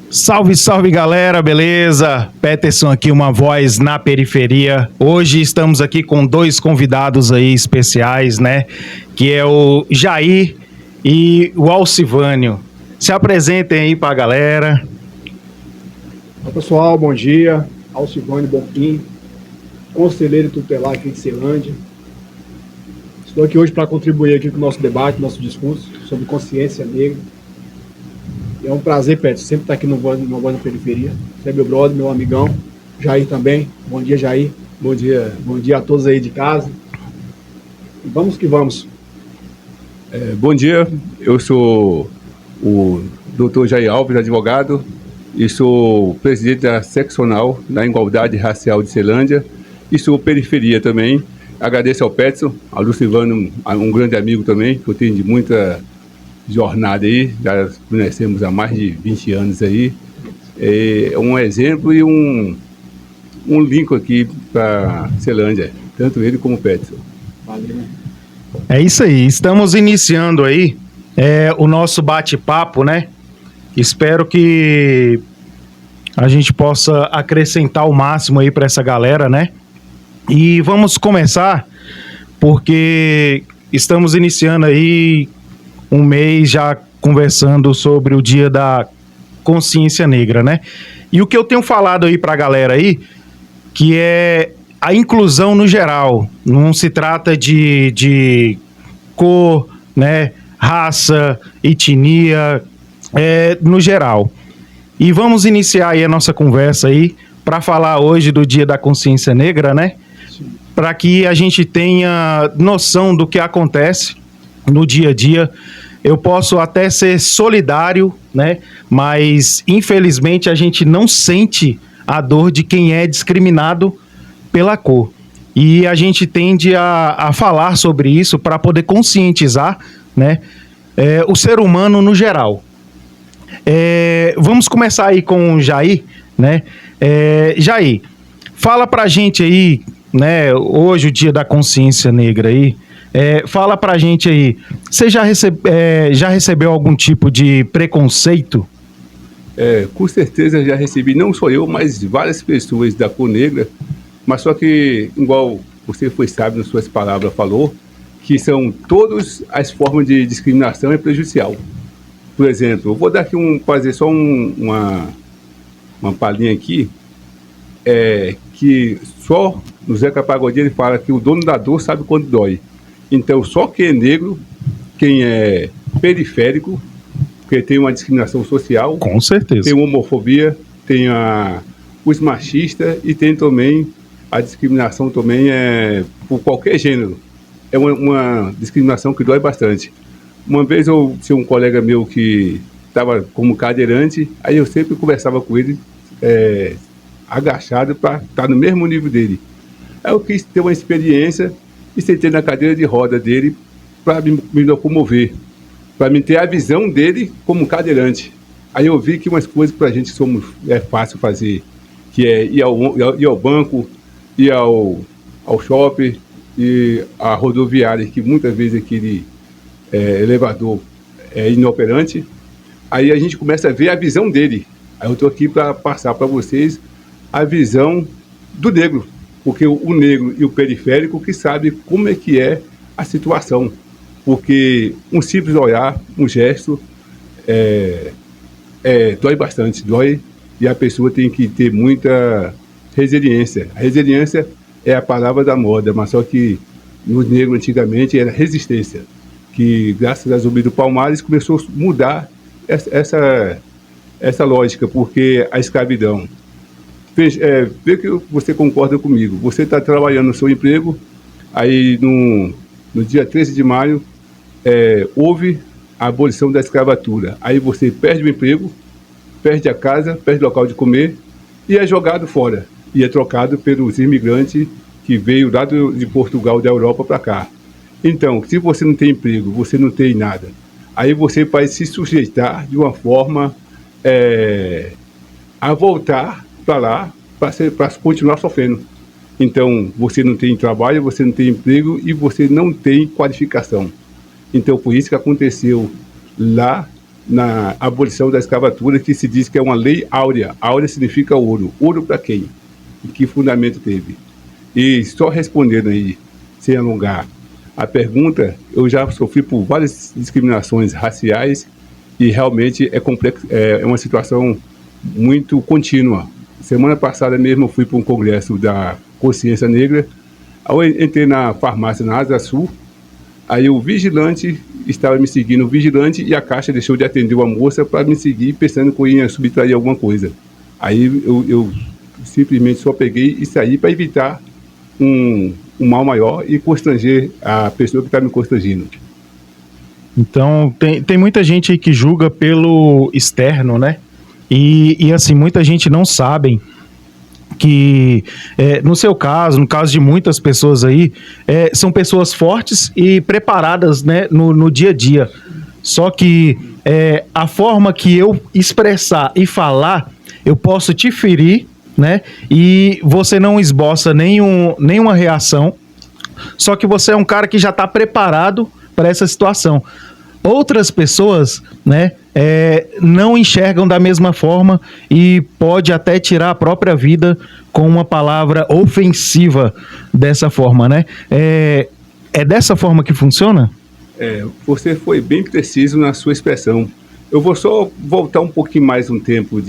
Salve, salve galera, beleza? Peterson aqui, uma voz na periferia. Hoje estamos aqui com dois convidados aí especiais, né? Que é o Jair e o Alcivânio. Se apresentem aí pra galera. Olá pessoal, bom dia. Alcivânio Bonfim, conselheiro tutelar aqui de Ceilândia. Estou aqui hoje para contribuir aqui com o nosso debate, nosso discurso sobre consciência negra. E é um prazer, Pedro, sempre estar aqui no Voz na Periferia. Você é meu brother, meu amigão. Jair também. Bom dia, Jair. Bom dia. Bom dia a todos aí de casa. E vamos que vamos. Bom dia, eu sou o Dr. Jair Alves, advogado, e sou presidente da seccional da Igualdade Racial de Ceilândia, e sou periferia também. Agradeço ao Peterson, ao Lucivano, um grande amigo também, que eu tenho de muita jornada aí, já conhecemos há mais de 20 anos aí. É um exemplo e um link aqui para Ceilândia, tanto ele como o Peterson. Valeu. É isso aí, estamos iniciando aí o nosso bate-papo, né? Espero que a gente possa acrescentar o máximo aí para essa galera, né? E vamos começar porque estamos iniciando aí um mês já conversando sobre o Dia da Consciência Negra, né? E o que eu tenho falado aí pra galera aí, que é a inclusão no geral. Não se trata de cor, né? Raça, etnia, no geral. E vamos iniciar aí a nossa conversa aí para falar hoje do Dia da Consciência Negra, né? Para que a gente tenha noção do que acontece no dia a dia. Eu posso até ser solidário, né? Mas infelizmente a gente não sente a dor de quem é discriminado pela cor. E a gente tende a falar sobre isso para poder conscientizar, né? O ser humano no geral. Vamos começar aí com o Jair, né? Jair, fala pra gente aí, né? Hoje o Dia da Consciência Negra aí. Fala pra gente aí, você já recebeu algum tipo de preconceito? Com certeza já recebi, não só eu, mas várias pessoas da cor negra, mas só que, igual você foi sábio nas suas palavras, falou, que são todas as formas de discriminação é prejudicial. Por exemplo, eu vou dar aqui fazer só uma palhinha aqui, que só no Zeca Pagodinho ele fala que o dono da dor sabe quando dói. Então, só quem é negro, quem é periférico, porque tem uma discriminação social. Com certeza. Tem homofobia, tem os machistas e tem também a discriminação também por qualquer gênero. É uma discriminação que dói bastante. Uma vez eu tinha um colega meu que estava como cadeirante, aí eu sempre conversava com ele agachado para estar no mesmo nível dele. Aí eu quis ter uma experiência e sentei na cadeira de roda dele para me locomover, para me ter a visão dele como cadeirante. Aí eu vi que umas coisas para a gente é fácil fazer, que é ir ao banco, ir ao shopping, e a rodoviária, que muitas vezes aquele elevador é inoperante. Aí a gente começa a ver a visão dele. Aí eu estou aqui para passar para vocês a visão do negro, porque o negro e o periférico que sabe como é que é a situação. Porque um simples olhar, um gesto, dói bastante, dói, e a pessoa tem que ter muita resiliência. A resiliência é a palavra da moda, mas só que nos negros antigamente era resistência, que graças a Zumbi do Palmares começou a mudar essa lógica, porque a escravidão... Vê que você concorda comigo. Você está trabalhando no seu emprego, aí no dia 13 de maio houve a abolição da escravatura. Aí você perde o emprego, perde a casa, perde o local de comer e é jogado fora. E é trocado pelos imigrantes que veio lá de Portugal, da Europa para cá. Então, se você não tem emprego, você não tem nada. Aí você vai se sujeitar de uma forma a voltar para lá, para continuar sofrendo. Então, você não tem trabalho, você não tem emprego e você não tem qualificação. Então, por isso que aconteceu lá na abolição da escravatura, que se diz que é uma lei áurea. Áurea significa ouro. Ouro para quem? E que fundamento teve? E só respondendo aí, sem alongar, a pergunta, eu já sofri por várias discriminações raciais e realmente é uma situação muito contínua. Semana passada mesmo eu fui para um congresso da consciência negra. Eu entrei na farmácia na Asa Sul, aí o vigilante estava me seguindo, o vigilante, e a caixa deixou de atender uma moça para me seguir, pensando que eu ia subtrair alguma coisa. Aí eu simplesmente só peguei e saí para evitar um mal maior e constranger a pessoa que está me constrangindo. Então, tem muita gente aí que julga pelo externo, né? E assim, muita gente não sabe que, no seu caso, no caso de muitas pessoas aí, são pessoas fortes e preparadas, né, no dia a dia. Só que a forma que eu expressar e falar, eu posso te ferir, né? E você não esboça nenhuma reação. Só que você é um cara que já está preparado para essa situação. Outras pessoas, né, não enxergam da mesma forma e pode até tirar a própria vida com uma palavra ofensiva dessa forma, né? É dessa forma que funciona? Você foi bem preciso na sua expressão. Eu vou só voltar um pouquinho mais um tempo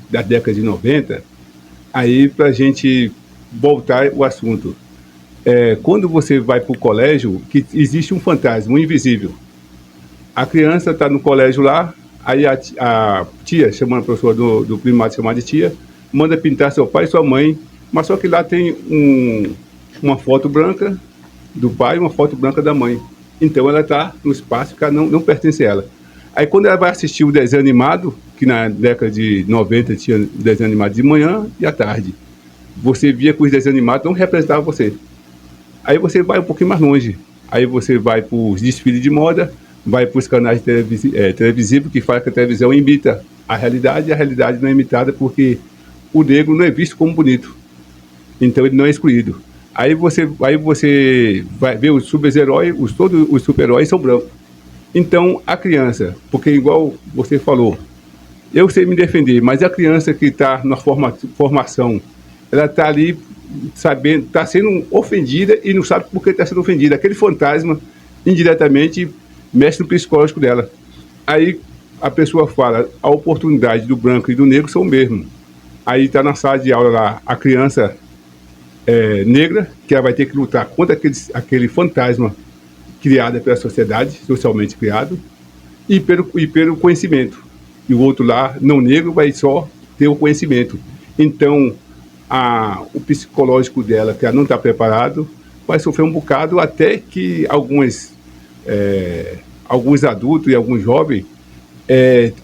da década de 90, aí para a gente voltar o assunto. Quando você vai para o colégio, que existe um fantasma, um invisível. A criança está no colégio lá, aí a tia, chamando a professora do primário, chamada de tia, manda pintar seu pai e sua mãe, mas só que lá tem uma foto branca do pai e uma foto branca da mãe. Então ela está no espaço que não pertence a ela. Aí quando ela vai assistir o desenho animado, que na década de 90 tinha desenho animado de manhã e à tarde, você via que os desenhos animados não representavam você. Aí você vai um pouquinho mais longe, aí você vai para os desfiles de moda, vai para os canais televisivos que fala que a televisão imita a realidade, e a realidade não é imitada porque o negro não é visto como bonito. Então ele não é excluído. Aí você vai ver os super-heróis, todos os super-heróis são brancos. Então a criança, porque igual você falou, eu sei me defender, mas a criança que está na formação, ela está ali sabendo, está sendo ofendida e não sabe por que está sendo ofendida. Aquele fantasma, indiretamente, mexe no psicológico dela. Aí a pessoa fala, a oportunidade do branco e do negro são o mesmo. Aí está na sala de aula lá, a criança negra, que ela vai ter que lutar contra aquele fantasma criado pela sociedade, socialmente criado, e pelo conhecimento. E o outro lá, não negro, vai só ter o conhecimento. Então, o psicológico dela, que ela não está preparado, vai sofrer um bocado até que alguns adultos e alguns jovens,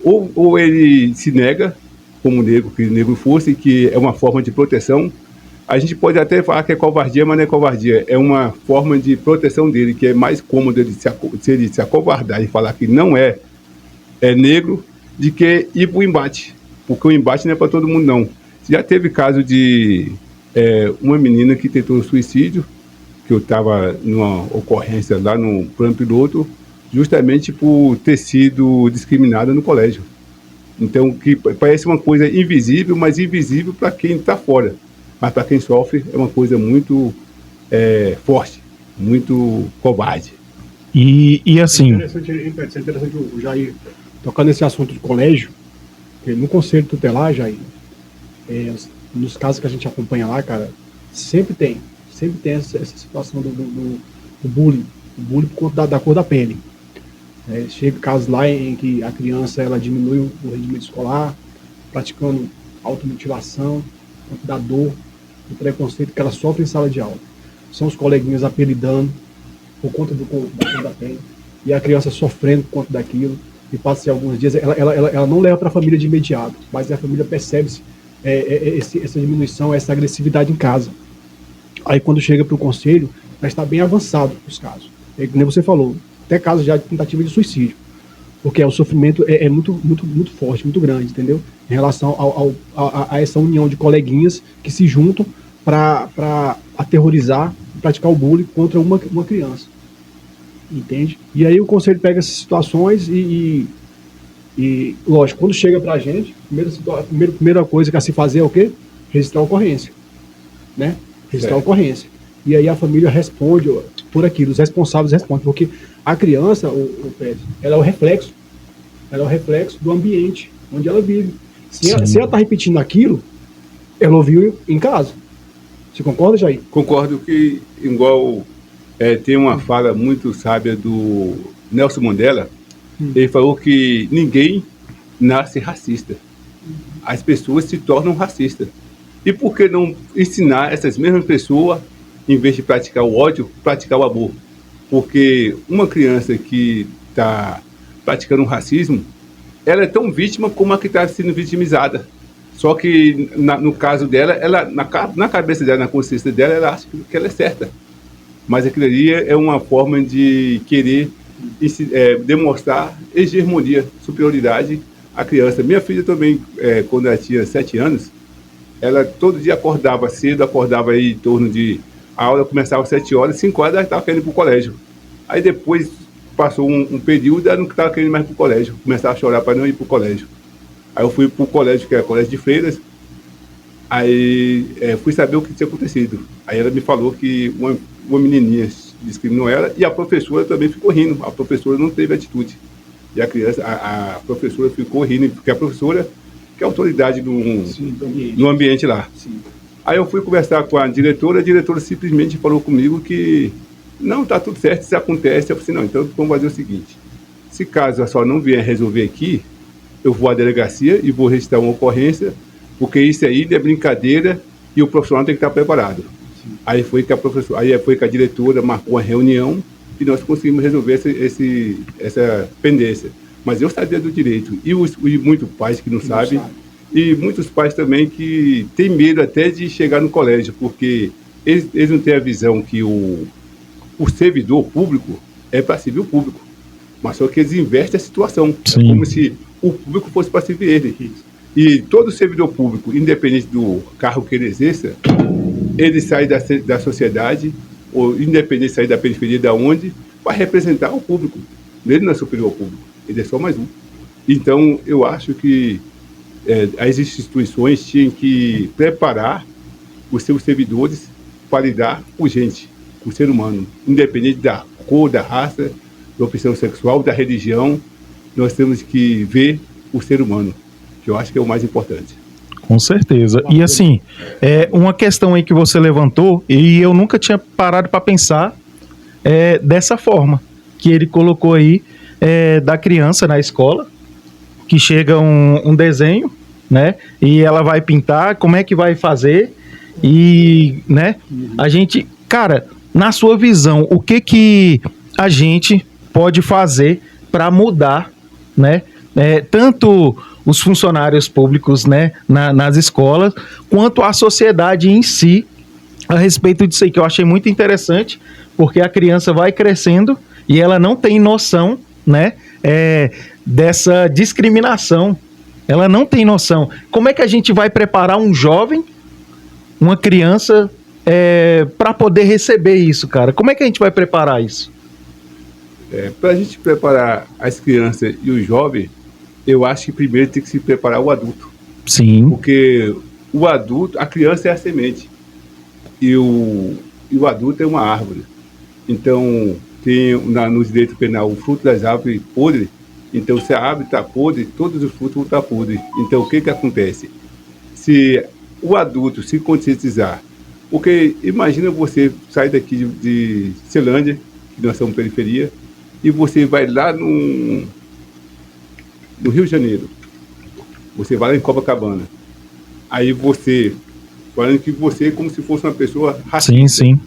ou ele se nega, como negro, que negro fosse, que é uma forma de proteção. A gente pode até falar que é covardia, mas não é covardia. É uma forma de proteção dele, que é mais cômodo ele se acovardar e falar que não é negro, de que ir para o embate. Porque o embate não é para todo mundo, não. Já teve caso de uma menina que tentou suicídio, que eu estava numa ocorrência lá no plano piloto, justamente por ter sido discriminada no colégio. Então, que parece uma coisa invisível, mas invisível para quem está fora. Mas para quem sofre é uma coisa muito forte, muito covarde. E assim... É interessante o Jair tocar nesse assunto de colégio, no conselho tutelar, Jair, nos casos que a gente acompanha lá, cara, sempre tem essa situação do bullying, o bullying por conta da cor da pele. Chega casos lá em que a criança ela diminui o rendimento escolar, praticando automutilação, da dor, do preconceito que ela sofre em sala de aula. São os coleguinhas apelidando por conta da cor da pele, e a criança sofrendo por conta daquilo, e passa alguns dias, ela não leva para a família de imediato, mas a família percebe-se essa diminuição, essa agressividade em casa. Aí quando chega para o conselho, já está bem avançado os casos. Como você falou, até casos já de tentativa de suicídio, porque o sofrimento é muito, muito, muito forte, muito grande, entendeu? Em relação a essa união de coleguinhas que se juntam para aterrorizar, praticar o bullying contra uma criança. Entende? E aí o conselho pega essas situações e E, lógico, quando chega pra gente, primeira coisa que a se fazer é o quê? Registrar a ocorrência, né? Registrar a ocorrência. E aí a família responde por aquilo, os responsáveis respondem, porque a criança, o Pedro, ela é o reflexo do ambiente onde ela vive. Se ela está repetindo aquilo, ela ouviu em casa. Você concorda, Jair? Concordo que, igual tem uma fala muito sábia do Nelson Mandela, ele falou que ninguém nasce racista. As pessoas se tornam racistas. E por que não ensinar essas mesmas pessoas, em vez de praticar o ódio, praticar o amor? Porque uma criança que está praticando racismo, ela é tão vítima como a que está sendo vitimizada. Só que, no caso dela, ela, na cabeça dela, na consciência dela, ela acha que ela é certa. Mas aquilo ali é uma forma de querer demonstrar hegemonia, superioridade à criança. Minha filha também, quando ela tinha 7 anos, ela todo dia acordava cedo, acordava aí em torno de... A aula começava às 7 horas, 5 horas ela estava querendo ir para o colégio. Aí depois passou um período, ela não estava querendo mais ir para o colégio. Começava a chorar para não ir para o colégio. Aí eu fui para o colégio, que era o colégio de freiras. Aí fui saber o que tinha acontecido. Aí ela me falou que uma menininha discriminou ela e a professora também ficou rindo. A professora não teve atitude. E a criança, a professora ficou rindo, porque a professora que é a autoridade no ambiente lá. Sim. Aí eu fui conversar com a diretora simplesmente falou comigo que não, tá tudo certo, isso acontece. Eu falei assim, não, então vamos fazer o seguinte, se caso a senhora não vier resolver aqui, eu vou à delegacia e vou registrar uma ocorrência, porque isso aí é brincadeira e o profissional tem que estar preparado. Sim. Aí foi que a diretora marcou uma reunião e nós conseguimos resolver essa pendência. Mas eu sabia do direito. E muitos pais que não sabem, e muitos pais também que têm medo até de chegar no colégio, porque eles não têm a visão que o servidor público é para servir o público. Mas só que eles invertem a situação. Sim. É como se o público fosse para servir ele. E todo servidor público, independente do cargo que ele exerça, ele sai da sociedade, ou independente de sair da periferia, de onde, para representar o público. Ele não é superior ao público, ele é só mais um. Então, eu acho que as instituições tinham que preparar os seus servidores para lidar com gente, com o ser humano, independente da cor, da raça, da opção sexual, da religião. Nós temos que ver o ser humano, que eu acho que é o mais importante. Com certeza. E assim, uma questão aí que você levantou, e eu nunca tinha parado para pensar dessa forma, que ele colocou aí, da criança na escola, que chega um desenho, né? E ela vai pintar, como é que vai fazer? E, né? A gente, cara, na sua visão, o que a gente pode fazer para mudar, né? Tanto os funcionários públicos, né, nas escolas, quanto a sociedade em si, a respeito disso aí, que eu achei muito interessante, porque a criança vai crescendo e ela não tem noção, né, dessa discriminação. Ela não tem noção. Como é que a gente vai preparar um jovem, uma criança, para poder receber isso, cara? Como é que a gente vai preparar isso? Para a gente preparar as crianças e os jovens, eu acho que primeiro tem que se preparar o adulto. Sim. Porque o adulto, a criança é a semente. E o adulto é uma árvore. Então, tem no direito penal o fruto das árvores podre. Então, se a árvore está podre, todos os frutos vão estar podres. Então, o que acontece? Se o adulto se conscientizar, porque imagina você sair daqui de Ceilândia, que nós somos periferia, e você vai lá no Rio de Janeiro, você vai lá em Copacabana, aí você, falando que você é como se fosse uma pessoa racista. Sim, sim.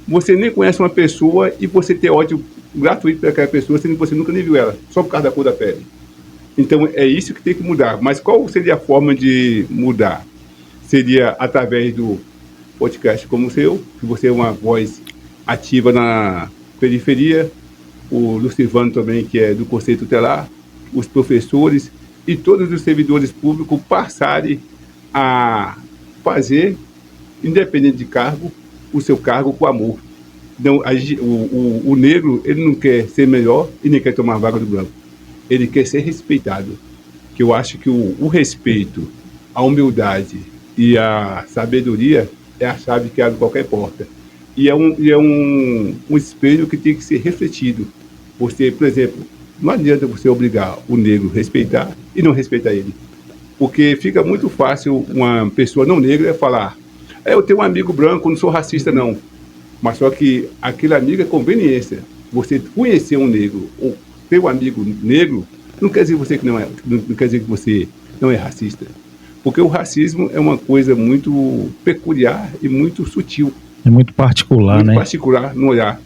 Você nem conhece uma pessoa e você tem ódio gratuito para aquela pessoa, sendo que você nunca nem viu ela, só por causa da cor da pele. Então é isso que tem que mudar. Mas qual seria a forma de mudar? Seria através do podcast como o seu, que você é uma voz ativa na periferia, o Lucivano também, que é do Conselho Tutelar, os professores e todos os servidores públicos passarem a fazer, independente de cargo, o seu cargo com amor. Então, o negro, ele não quer ser melhor e nem quer tomar a vaga do branco. Ele quer ser respeitado. que eu acho que o respeito, a humildade e a sabedoria é a chave que abre qualquer porta. E é um espelho que tem que ser refletido. Você, por exemplo, não adianta você obrigar o negro a respeitar e não respeitar ele. Porque fica muito fácil uma pessoa não negra falar: eu tenho um amigo branco, não sou racista não. Mas só que aquele amigo é conveniência. Você conhecer um negro ou ter um amigo negro não quer dizer você que não quer dizer que você não é racista. Porque o racismo é uma coisa muito peculiar e muito sutil. É muito particular, muito né? particular no olhar.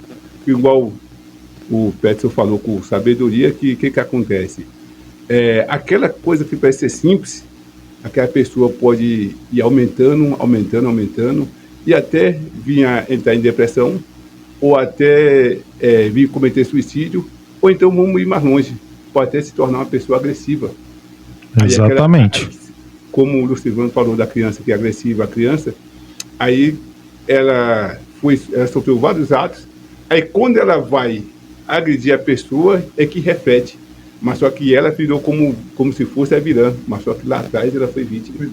Igual o Peterson falou com sabedoria, que acontece? Aquela coisa que parece ser simples, aquela pessoa pode ir aumentando, e até vir a entrar em depressão, ou até vir cometer suicídio, ou então vamos ir mais longe, pode até se tornar uma pessoa agressiva. Exatamente. Como o Lucivano falou da criança que é agressiva, a criança, aí ela sofreu vários atos, aí quando ela vai agredir a pessoa é que reflete, mas só que ela virou como se fosse a vilã, mas só que lá atrás ela foi vítima.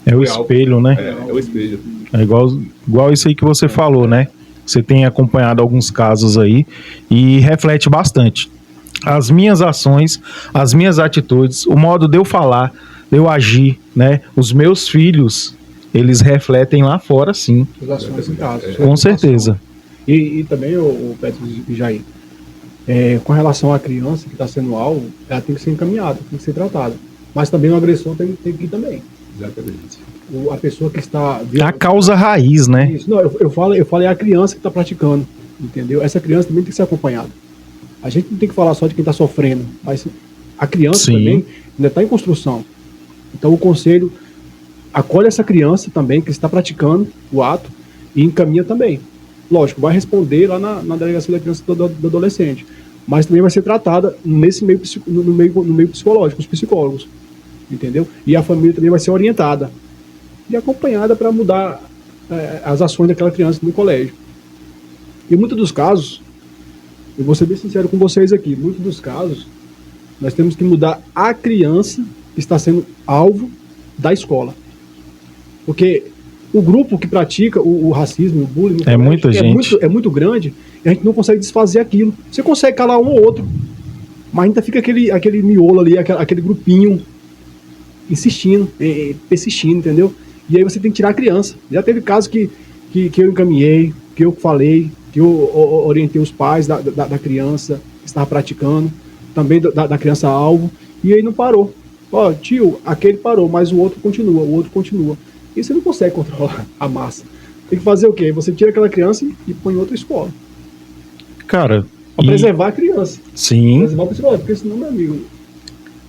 É o espelho, né? É o espelho. É igual isso aí que você falou, né? Você tem acompanhado alguns casos aí e reflete bastante. As minhas ações, as minhas atitudes, o modo de eu falar, de eu agir, né? Os meus filhos, eles refletem lá fora, sim. Suas ações em casa. Com certeza. E também, o Petro e Jair, com relação à criança que está sendo alvo, ela tem que ser encaminhada, tem que ser tratada. Mas também o agressor tem que ir também. Exatamente. A pessoa que está... A causa raiz, né? Isso. Não, eu falei a criança que está praticando, entendeu? Essa criança também tem que ser acompanhada. A gente não tem que falar só de quem está sofrendo, mas a criança Sim. também ainda está em construção. Então o conselho acolhe essa criança também que está praticando o ato e encaminha também. Lógico, vai responder lá na delegacia da criança e do adolescente, mas também vai ser tratada nesse meio, no meio psicológico, os psicólogos, entendeu? E a família também vai ser orientada e acompanhada para mudar as ações daquela criança no colégio. E muitos dos casos, eu vou ser bem sincero com vocês aqui, muitos dos casos, nós temos que mudar a criança que está sendo alvo da escola. Porque o grupo que pratica o racismo, o bullying, no colégio, muita gente. É muito grande e a gente não consegue desfazer aquilo. Você consegue calar um ou outro, mas ainda fica aquele miolo ali, aquele grupinho insistindo, persistindo, entendeu? E aí você tem que tirar a criança. Já teve casos que eu encaminhei, que eu falei, que eu orientei os pais da criança que estava praticando, também da criança alvo, e aí não parou. Ó, tio, aquele parou, mas o outro continua. E você não consegue controlar a massa. Tem que fazer o quê? Você tira aquela criança e põe em outra escola. Cara... Pra preservar a criança. Sim. Preservar o psicólogo, porque senão, meu amigo...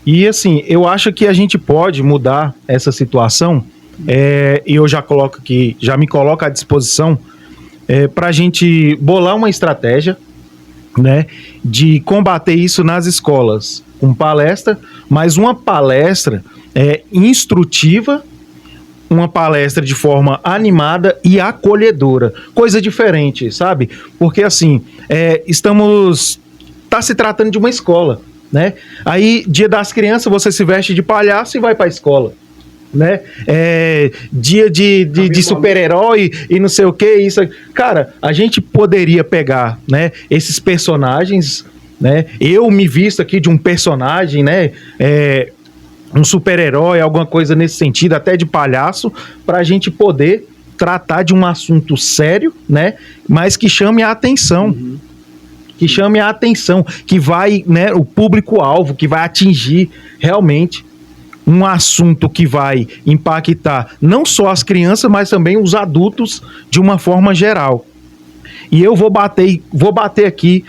E assim, eu acho que a gente pode mudar essa situação, e eu já coloco aqui, já me coloco à disposição, para a gente bolar uma estratégia, né, de combater isso nas escolas, com palestra, mas uma palestra instrutiva, uma palestra de forma animada e acolhedora, coisa diferente, sabe? Porque assim, tá se tratando de uma escola, né? Aí, dia das crianças, você se veste de palhaço e vai pra escola, né? Dia de super-herói e não sei o que, isso. Cara, a gente poderia pegar, né, esses personagens, né? Eu me visto aqui de um personagem, né? Um super-herói, alguma coisa nesse sentido, até de palhaço, pra gente poder tratar de um assunto sério, né? Mas que chame a atenção. Que chame a atenção, que vai, né, o público-alvo, que vai atingir realmente um assunto que vai impactar não só as crianças, mas também os adultos de uma forma geral. E eu vou bater aqui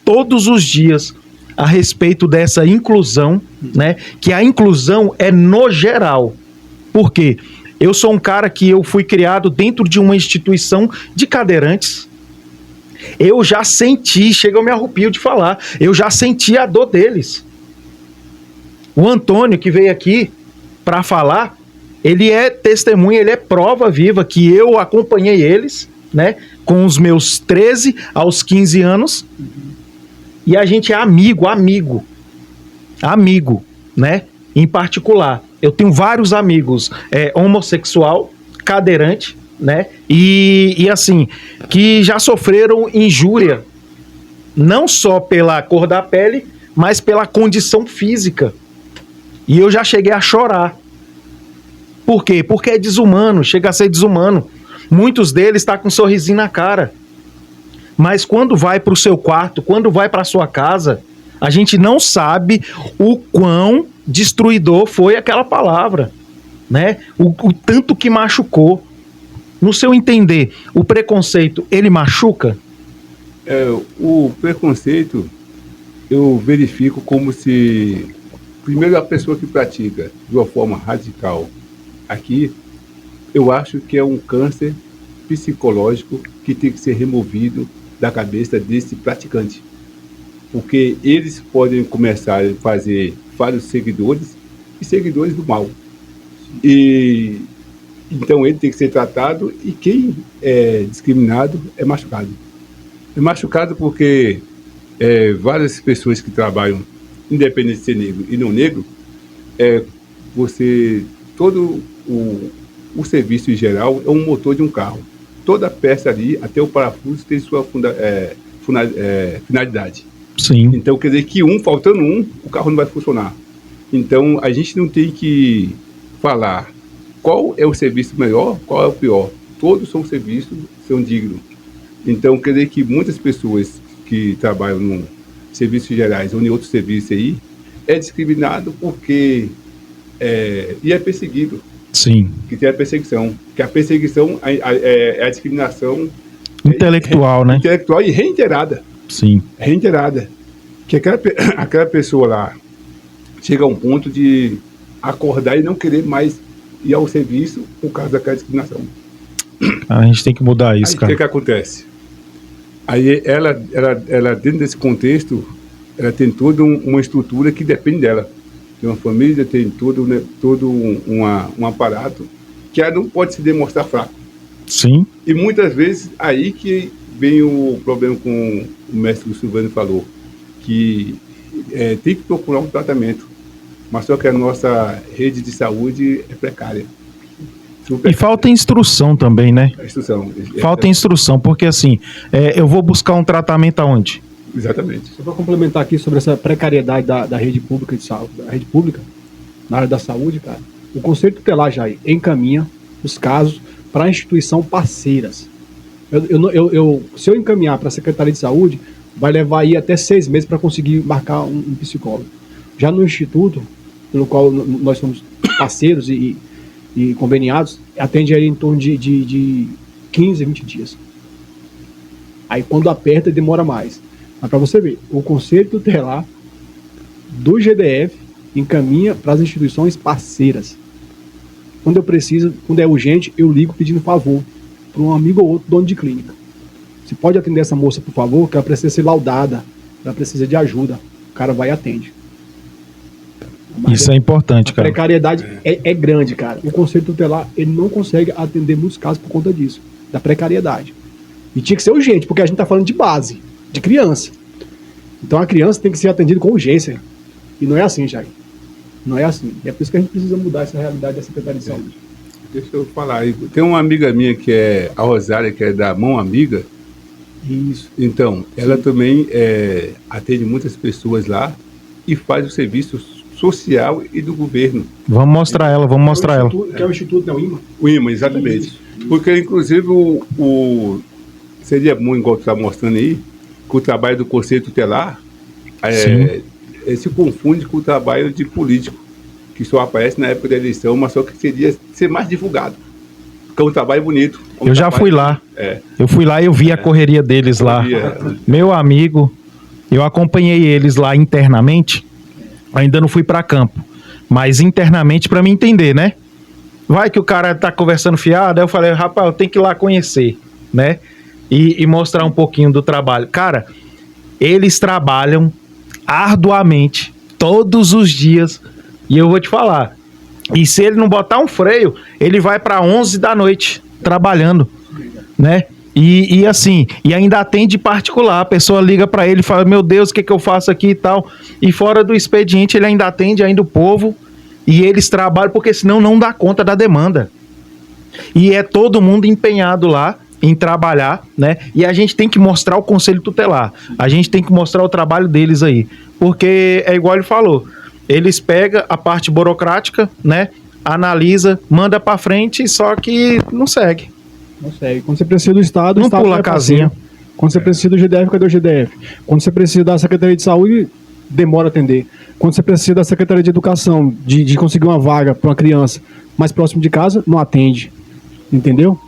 todos os dias a respeito dessa inclusão, né, que a inclusão é no geral. Por quê? Eu sou um cara que eu fui criado dentro de uma instituição de cadeirantes. Eu já senti, chega eu me arrepio de falar, eu já senti a dor deles. O Antônio, que veio aqui para falar, ele é testemunha, ele é prova viva que eu acompanhei eles, né, com os meus 13 aos 15 anos, e a gente é amigo, né? em particular. Eu tenho vários amigos homossexual, cadeirante, né? E assim, que já sofreram injúria, não só pela cor da pele, mas pela condição física. E eu já cheguei a chorar. Por quê? Porque é desumano, chega a ser desumano. Muitos deles estão com um sorrisinho na cara. Mas quando vai para o seu quarto, quando vai para a sua casa, a gente não sabe o quão destruidor foi aquela palavra, né? O tanto que machucou. No seu entender, o preconceito, ele machuca? O preconceito, eu verifico como se, primeiro, a pessoa que pratica de uma forma radical aqui, eu acho que é um câncer psicológico que tem que ser removido da cabeça desse praticante. Porque eles podem começar a fazer vários seguidores e seguidores do mal. E então ele tem que ser tratado, e quem é discriminado é machucado. É machucado porque várias pessoas que trabalham, independente de ser negro e não negro, todo o serviço em geral é um motor de um carro. Toda peça ali, até o parafuso, tem sua finalidade. Sim. Então, quer dizer que faltando o carro não vai funcionar. Então, a gente não tem que falar qual é o serviço melhor, qual é o pior. Todos são serviços, são dignos. Então, quer dizer que muitas pessoas que trabalham no serviços gerais ou em outros serviços aí, é discriminado porque e é perseguido. Sim. Que tem a perseguição. Que a perseguição é a discriminação intelectual, né? Intelectual e reiterada. Sim. Reiterada. Que aquela pessoa lá chega a um ponto de acordar e não querer mais ir ao serviço por causa daquela discriminação. A gente tem que mudar isso, aí, cara. O que acontece? Aí ela, dentro desse contexto, ela tem toda uma estrutura que depende dela. Tem uma família, tem todo um aparato que ela não pode se demonstrar fraco. Sim. E muitas vezes aí que vem o problema com o mestre Silvano falou, que tem que procurar um tratamento, mas só que a nossa rede de saúde é precária. E falta instrução também, né? A instrução. Falta instrução, porque assim, eu vou buscar um tratamento aonde? Exatamente. Só para complementar aqui sobre essa precariedade da rede pública de saúde, da rede pública na área da saúde, cara, o Conselho Tutelar já encaminha os casos para instituição parceiras. Se eu encaminhar para a Secretaria de Saúde, vai levar aí até 6 meses para conseguir marcar um psicólogo. Já no instituto, pelo qual nós somos parceiros e conveniados, atende aí em torno de 15, 20 dias. Aí quando aperta, demora mais. Mas para você ver, o Conselho Tutelar do GDF encaminha para as instituições parceiras. Quando eu preciso, quando é urgente, eu ligo pedindo favor para um amigo ou outro dono de clínica. Você pode atender essa moça, por favor, que ela precisa ser laudada, ela precisa de ajuda. O cara vai e atende. Mas isso é importante, cara. A precariedade é grande, cara. O Conselho Tutelar, ele não consegue atender muitos casos por conta disso, da precariedade. E tinha que ser urgente, porque a gente está falando de base, de criança. Então a criança tem que ser atendida com urgência. E não é assim, Jair. Não é assim. E é por isso que a gente precisa mudar essa realidade da Secretaria de Saúde. Deixa eu falar. Tem uma amiga minha que é a Rosária, que é da Mão Amiga. Isso. Então, ela também atende muitas pessoas lá e faz o serviço social e do governo. Vamos mostrar ela. Que é o Instituto, não, o IMA? O IMA, exatamente. Isso. Porque, inclusive, seria bom, igual tu está mostrando aí, que o trabalho do Conselho Tutelar se confunde com o trabalho de político, que só aparece na época da eleição, mas só que seria ser mais divulgado. Porque é um trabalho bonito. Eu já fui lá. Eu fui lá e eu vi a correria deles lá. Meu amigo, eu acompanhei eles lá internamente. Ainda não fui para campo, mas internamente para me entender, né? Vai que o cara tá conversando fiado, aí eu falei, rapaz, eu tenho que ir lá conhecer, né? E mostrar um pouquinho do trabalho. Cara, eles trabalham arduamente, todos os dias, e eu vou te falar, e se ele não botar um freio, ele vai para 11 da noite, trabalhando, né? E assim, e ainda atende particular, a pessoa liga para ele e fala, meu Deus, o que eu faço aqui e tal, e fora do expediente ele ainda atende ainda o povo, E eles trabalham porque senão não dá conta da demanda. E é todo mundo empenhado lá em trabalhar, né? E a gente tem que mostrar o conselho tutelar. A gente tem que mostrar o trabalho deles aí. Porque é igual ele falou. Eles pegam a parte burocrática, né? Analisa, manda pra frente, só que não segue. Não segue. Quando você precisa do Estado, o Não Estado pula vai a casinha. fazer. Quando você precisa do GDF, cadê o GDF? Quando você precisa da Secretaria de Saúde, demora a atender. Quando você precisa da Secretaria de Educação, de conseguir uma vaga para uma criança mais próximo de casa, não atende. Entendeu?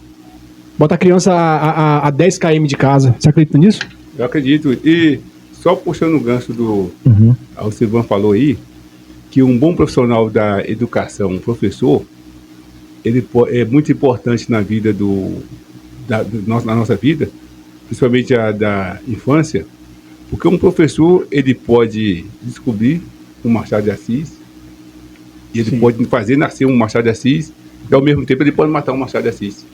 Bota a criança a 10 km de casa. Você acredita nisso? Eu acredito. E só puxando o gancho do... O Silvan falou aí, que um bom profissional da educação, um professor, ele é muito importante na vida na nossa vida, principalmente a da infância, porque um professor, ele pode descobrir um Machado de Assis, e ele pode fazer nascer um Machado de Assis, e ao mesmo tempo ele pode matar um Machado de Assis.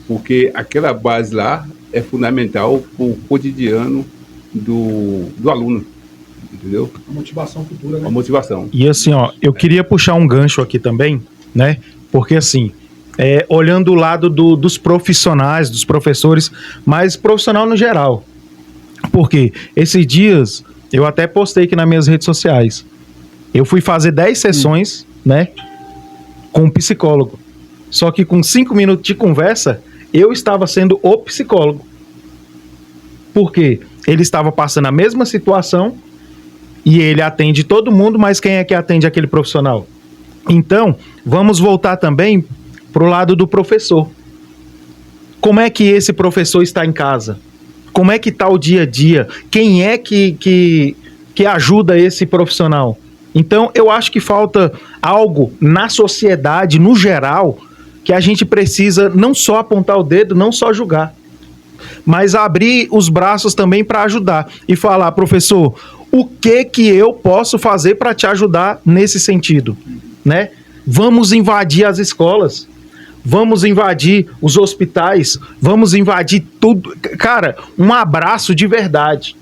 Porque aquela base lá é fundamental para o cotidiano do aluno, entendeu? A motivação futura, né? A motivação. E assim, ó, eu queria puxar um gancho aqui também, né? Porque assim, olhando o lado dos profissionais, dos professores, mas profissional no geral. Porque esses dias, eu até postei aqui nas minhas redes sociais, eu fui fazer 10 sessões, né? Com um psicólogo. Só que com 5 minutos de conversa, eu estava sendo o psicólogo. Por quê? Ele estava passando a mesma situação e ele atende todo mundo, mas quem é que atende aquele profissional? Então, vamos voltar também para o lado do professor. Como é que esse professor está em casa? Como é que está o dia a dia? Quem é que ajuda esse profissional? Então, eu acho que falta algo na sociedade, no geral, que a gente precisa não só apontar o dedo, não só julgar, mas abrir os braços também para ajudar e falar, professor, o que eu posso fazer para te ajudar nesse sentido, né? Vamos invadir as escolas, vamos invadir os hospitais, vamos invadir tudo. Cara, um abraço de verdade,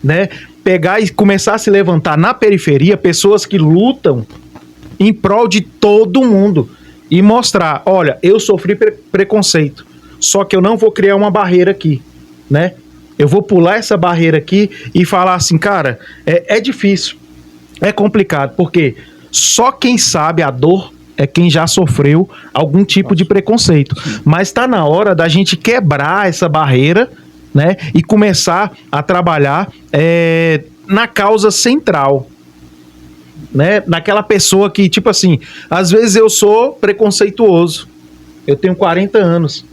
né? Pegar e começar a se levantar na periferia, pessoas que lutam em prol de todo mundo e mostrar, olha, eu sofri preconceito, só que eu não vou criar uma barreira aqui, né? Eu vou pular essa barreira aqui e falar assim, cara, é difícil, é complicado, porque só quem sabe a dor é quem já sofreu algum tipo de preconceito. Mas está na hora da gente quebrar essa barreira, né? E começar a trabalhar na causa central, né? Naquela pessoa que, tipo assim, às vezes eu sou preconceituoso, eu tenho 40 anos.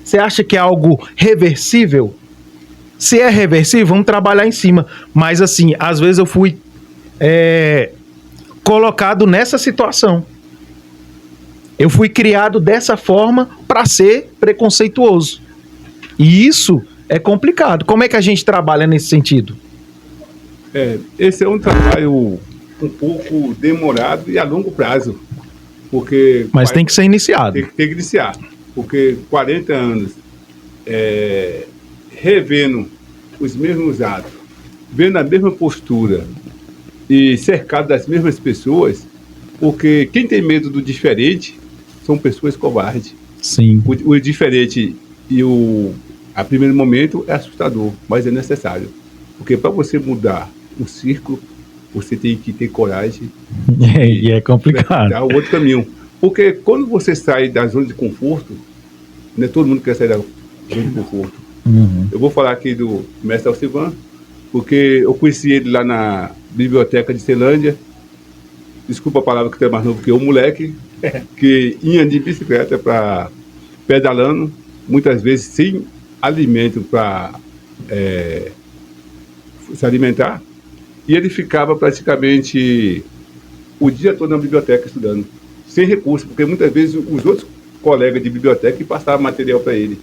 Você acha que é algo reversível? Se é reversível, vamos trabalhar em cima. Mas assim, às vezes eu fui colocado nessa situação. Eu fui criado dessa forma para ser preconceituoso. E isso é complicado. Como é que a gente trabalha nesse sentido? Esse é um trabalho um pouco demorado e a longo prazo. Mas tem que ser iniciado. Tem que iniciar. Porque 40 anos revendo os mesmos atos, vendo a mesma postura e cercado das mesmas pessoas, porque quem tem medo do diferente são pessoas covardes. Sim. O diferente e a primeiro momento é assustador, mas é necessário. Porque para você mudar o círculo, você tem que ter coragem. E é complicado. Dar o outro caminho. Porque quando você sai da zona de conforto, não é todo mundo quer sair da zona de conforto. Uhum. Eu vou falar aqui do mestre Alcivan, porque eu conheci ele lá na biblioteca de Ceilândia. Desculpa a palavra que tu é mais novo que eu, moleque, que ia de bicicleta para pedalando, muitas vezes sem alimento para se alimentar, e ele ficava praticamente o dia todo na biblioteca estudando, sem recurso, porque muitas vezes os outros colegas de biblioteca passavam material para ele.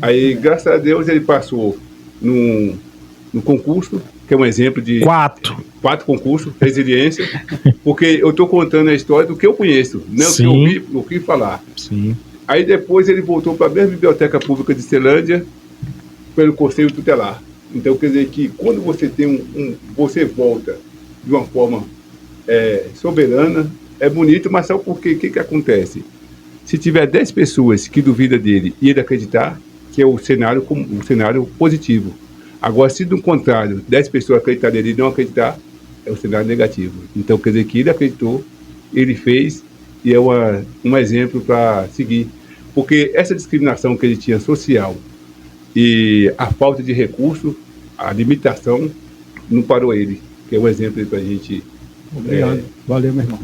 Aí, graças a Deus, ele passou no concurso, que é um exemplo de... 4 concursos, resiliência, porque eu estou contando a história do que eu conheço, não o que eu ouvi, o que falar. Sim. Aí depois ele voltou para a mesma biblioteca pública de Ceilândia, pelo Conselho Tutelar. Então, quer dizer que quando você tem você volta de uma forma é soberana, é bonito, mas sabe por quê? O que acontece? Se tiver 10 pessoas que duvidam dele e ele acreditar, que é o cenário positivo. Agora, se do contrário, 10 pessoas acreditarem nele e não acreditar, é o cenário negativo. Então, quer dizer que ele acreditou, ele fez, e é um exemplo para seguir. Porque essa discriminação que ele tinha social e a falta de recurso, a limitação, não parou ele, que é um exemplo para a gente. Obrigado. Valeu, meu irmão.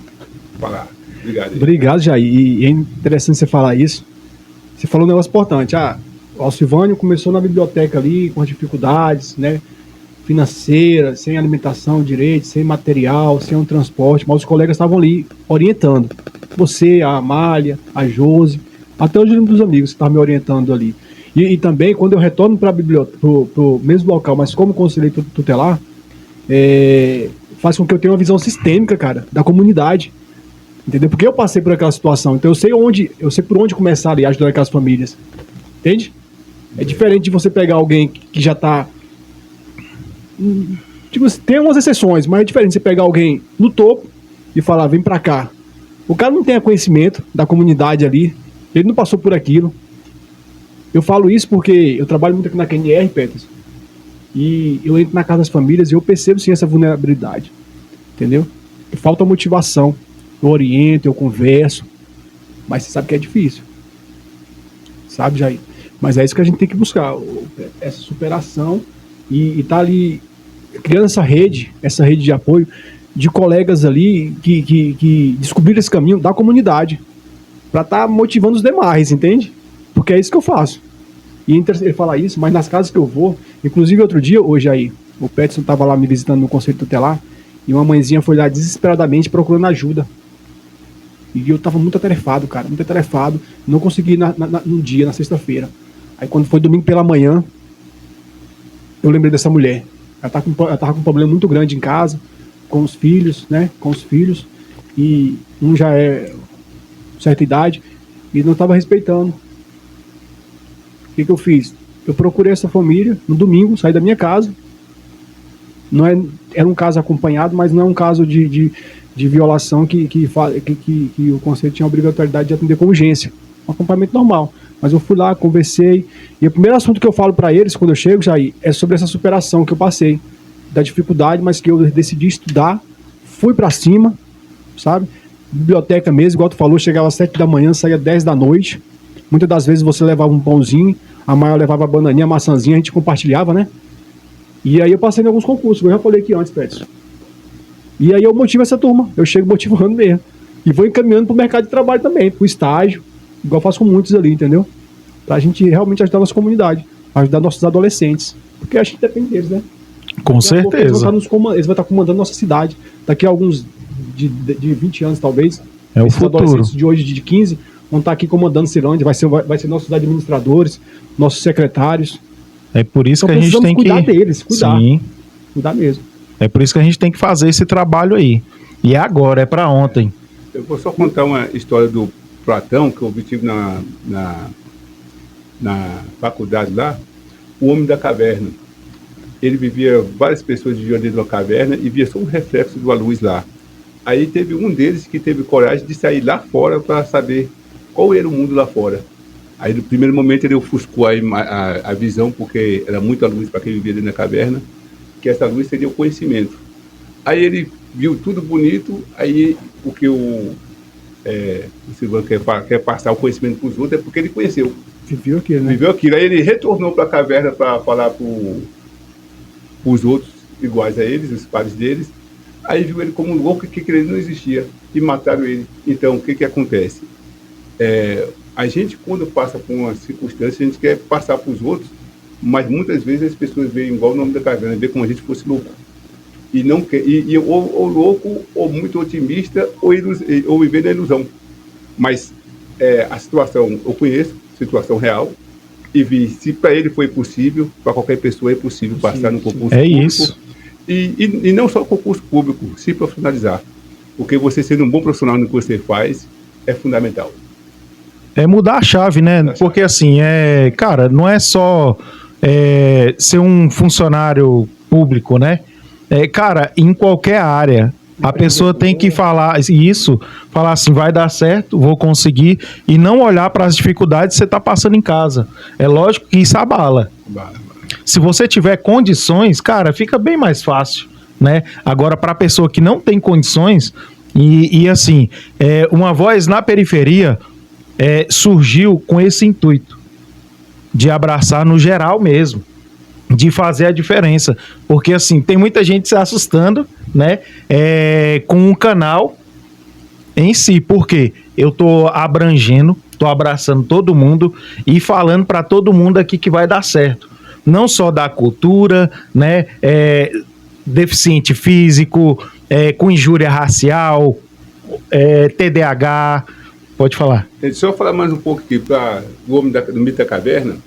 Falar. Obrigado. Obrigado, Jair. E é interessante você falar isso. Você falou um negócio importante. O Alcivânio começou na biblioteca ali, com as dificuldades, né? Financeiras, sem alimentação direito, sem material, sem um transporte, mas os colegas estavam ali orientando. Você, a Amália, a Josi, até os dos amigos que estavam me orientando ali. E também, quando eu retorno para a biblioteca, pro mesmo local, mas como conselheiro tutelar, faz com que eu tenha uma visão sistêmica, cara, da comunidade. Entendeu? Porque eu passei por aquela situação, então eu sei por onde começar ali a ajudar aquelas famílias. Entende? É diferente de você pegar alguém que já tá. Tipo, tem umas exceções, mas é diferente de você pegar alguém no topo e falar, vem pra cá. O cara não tem conhecimento da comunidade ali, ele não passou por aquilo. Eu falo isso porque eu trabalho muito aqui na QNR, Peters, e eu entro na casa das famílias e eu percebo sim essa vulnerabilidade. Entendeu? Falta motivação. Eu oriento, eu converso, mas você sabe que é difícil. Sabe, Jair? Mas é isso que a gente tem que buscar, essa superação e tá ali criando essa rede de apoio de colegas ali que descobriram esse caminho da comunidade para estar motivando os demais, entende? Porque é isso que eu faço. E é interessante ele falar isso, mas nas casas que eu vou, inclusive outro dia, hoje aí, o Peterson estava lá me visitando no Conselho Tutelar e uma mãezinha foi lá desesperadamente procurando ajuda. E eu tava muito atarefado, cara, muito atarefado. Não consegui ir no dia, na sexta-feira. Aí quando foi domingo pela manhã, eu lembrei dessa mulher. Ela tava com um problema muito grande em casa, com os filhos, né? Com os filhos. E um já é certa idade e não tava respeitando. O que eu fiz? Eu procurei essa família no domingo, saí da minha casa. Era um caso acompanhado, mas não é um caso de violação que o conselho tinha a obrigatoriedade de atender com urgência. Um acompanhamento normal. Mas eu fui lá, conversei, e o primeiro assunto que eu falo para eles, quando eu chego, Jair, é sobre essa superação que eu passei, da dificuldade, mas que eu decidi estudar, fui para cima, sabe? Biblioteca mesmo, igual tu falou, chegava às 7 da manhã, saía às 10 da noite. Muitas das vezes você levava um pãozinho, a Maia levava a bananinha, a maçãzinha, a gente compartilhava, né? E aí eu passei em alguns concursos, eu já falei aqui antes, Petson. E aí eu motivo essa turma, eu chego motivando mesmo. E vou encaminhando pro mercado de trabalho também, pro estágio, igual eu faço com muitos ali, entendeu? Pra gente realmente ajudar a nossa comunidade, ajudar nossos adolescentes. Porque a gente depende deles, né? Com certeza. Eles vão estar comandando nossa cidade. Daqui a alguns de 20 anos, talvez. É o esses futuro. Adolescentes de hoje, de 15, vão estar aqui comandando Ceilândia, vai ser nossos administradores, nossos secretários. É por isso Então que a gente tem cuidar que... deles, cuidar. Sim. Cuidar mesmo. É por isso que a gente tem que fazer esse trabalho aí. E é agora, é para ontem. Eu vou só contar uma história do Platão, que eu tive na faculdade lá, o Homem da Caverna. Ele vivia, várias pessoas viviam dentro de uma caverna e via só um reflexo de uma luz lá. Aí teve um deles que teve coragem de sair lá fora para saber qual era o mundo lá fora. Aí no primeiro momento ele ofuscou a visão, porque era muita luz para quem vivia dentro da caverna, que essa luz seria o conhecimento. Aí ele viu tudo bonito, aí o que o Silvano quer passar o conhecimento para os outros é porque ele conheceu. Viveu aquilo, né? Viveu aquilo. Aí ele retornou para a caverna para falar para os outros iguais a eles, os pares deles. Aí viu ele como um louco que ele não existia e mataram ele. Então, o que acontece? A gente, quando passa por uma circunstância, a gente quer passar para os outros, mas muitas vezes as pessoas veem igual o nome da caverna, veem como a gente fosse louco. E não quer, ou louco, ou muito otimista, ou vivendo a ilusão. Mas a situação, eu conheço, situação real, e vi, se para ele foi possível, para qualquer pessoa é possível passar no concurso público. Isso. E não só concurso público, se profissionalizar. Porque você sendo um bom profissional no que você faz, é fundamental. É mudar a chave, né? Porque assim, cara, não é só ser um funcionário público, né? Cara, em qualquer área, A pessoa tem que falar isso, falar assim, vai dar certo, vou conseguir, e não olhar para as dificuldades que você está passando em casa. É lógico que isso abala. Se você tiver condições, cara, fica bem mais fácil, né? Agora, para a pessoa que não tem condições, e assim, uma voz na periferia surgiu com esse intuito de abraçar no geral mesmo, de fazer a diferença, porque assim, tem muita gente se assustando, né, com o canal em si, porque eu tô abrangendo, tô abraçando todo mundo e falando para todo mundo aqui que vai dar certo, não só da cultura, né, deficiente físico, com injúria racial, TDAH, pode falar. Deixa eu falar mais um pouco aqui para o homem do mito da caverna.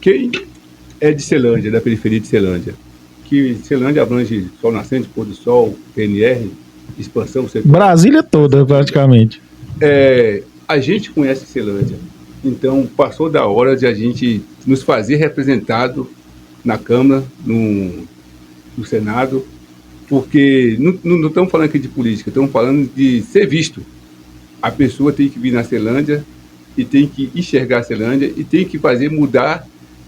Quem é de Ceilândia, da periferia de Ceilândia, que Ceilândia abrange Sol Nascente, Pôr do Sol, PNR, Expansão... Brasília toda, praticamente. A gente conhece Ceilândia, então passou da hora de a gente nos fazer representado na Câmara, no Senado, porque não estamos falando aqui de política, estamos falando de ser visto. A pessoa tem que vir na Ceilândia e tem que enxergar a Ceilândia e tem que fazer mudar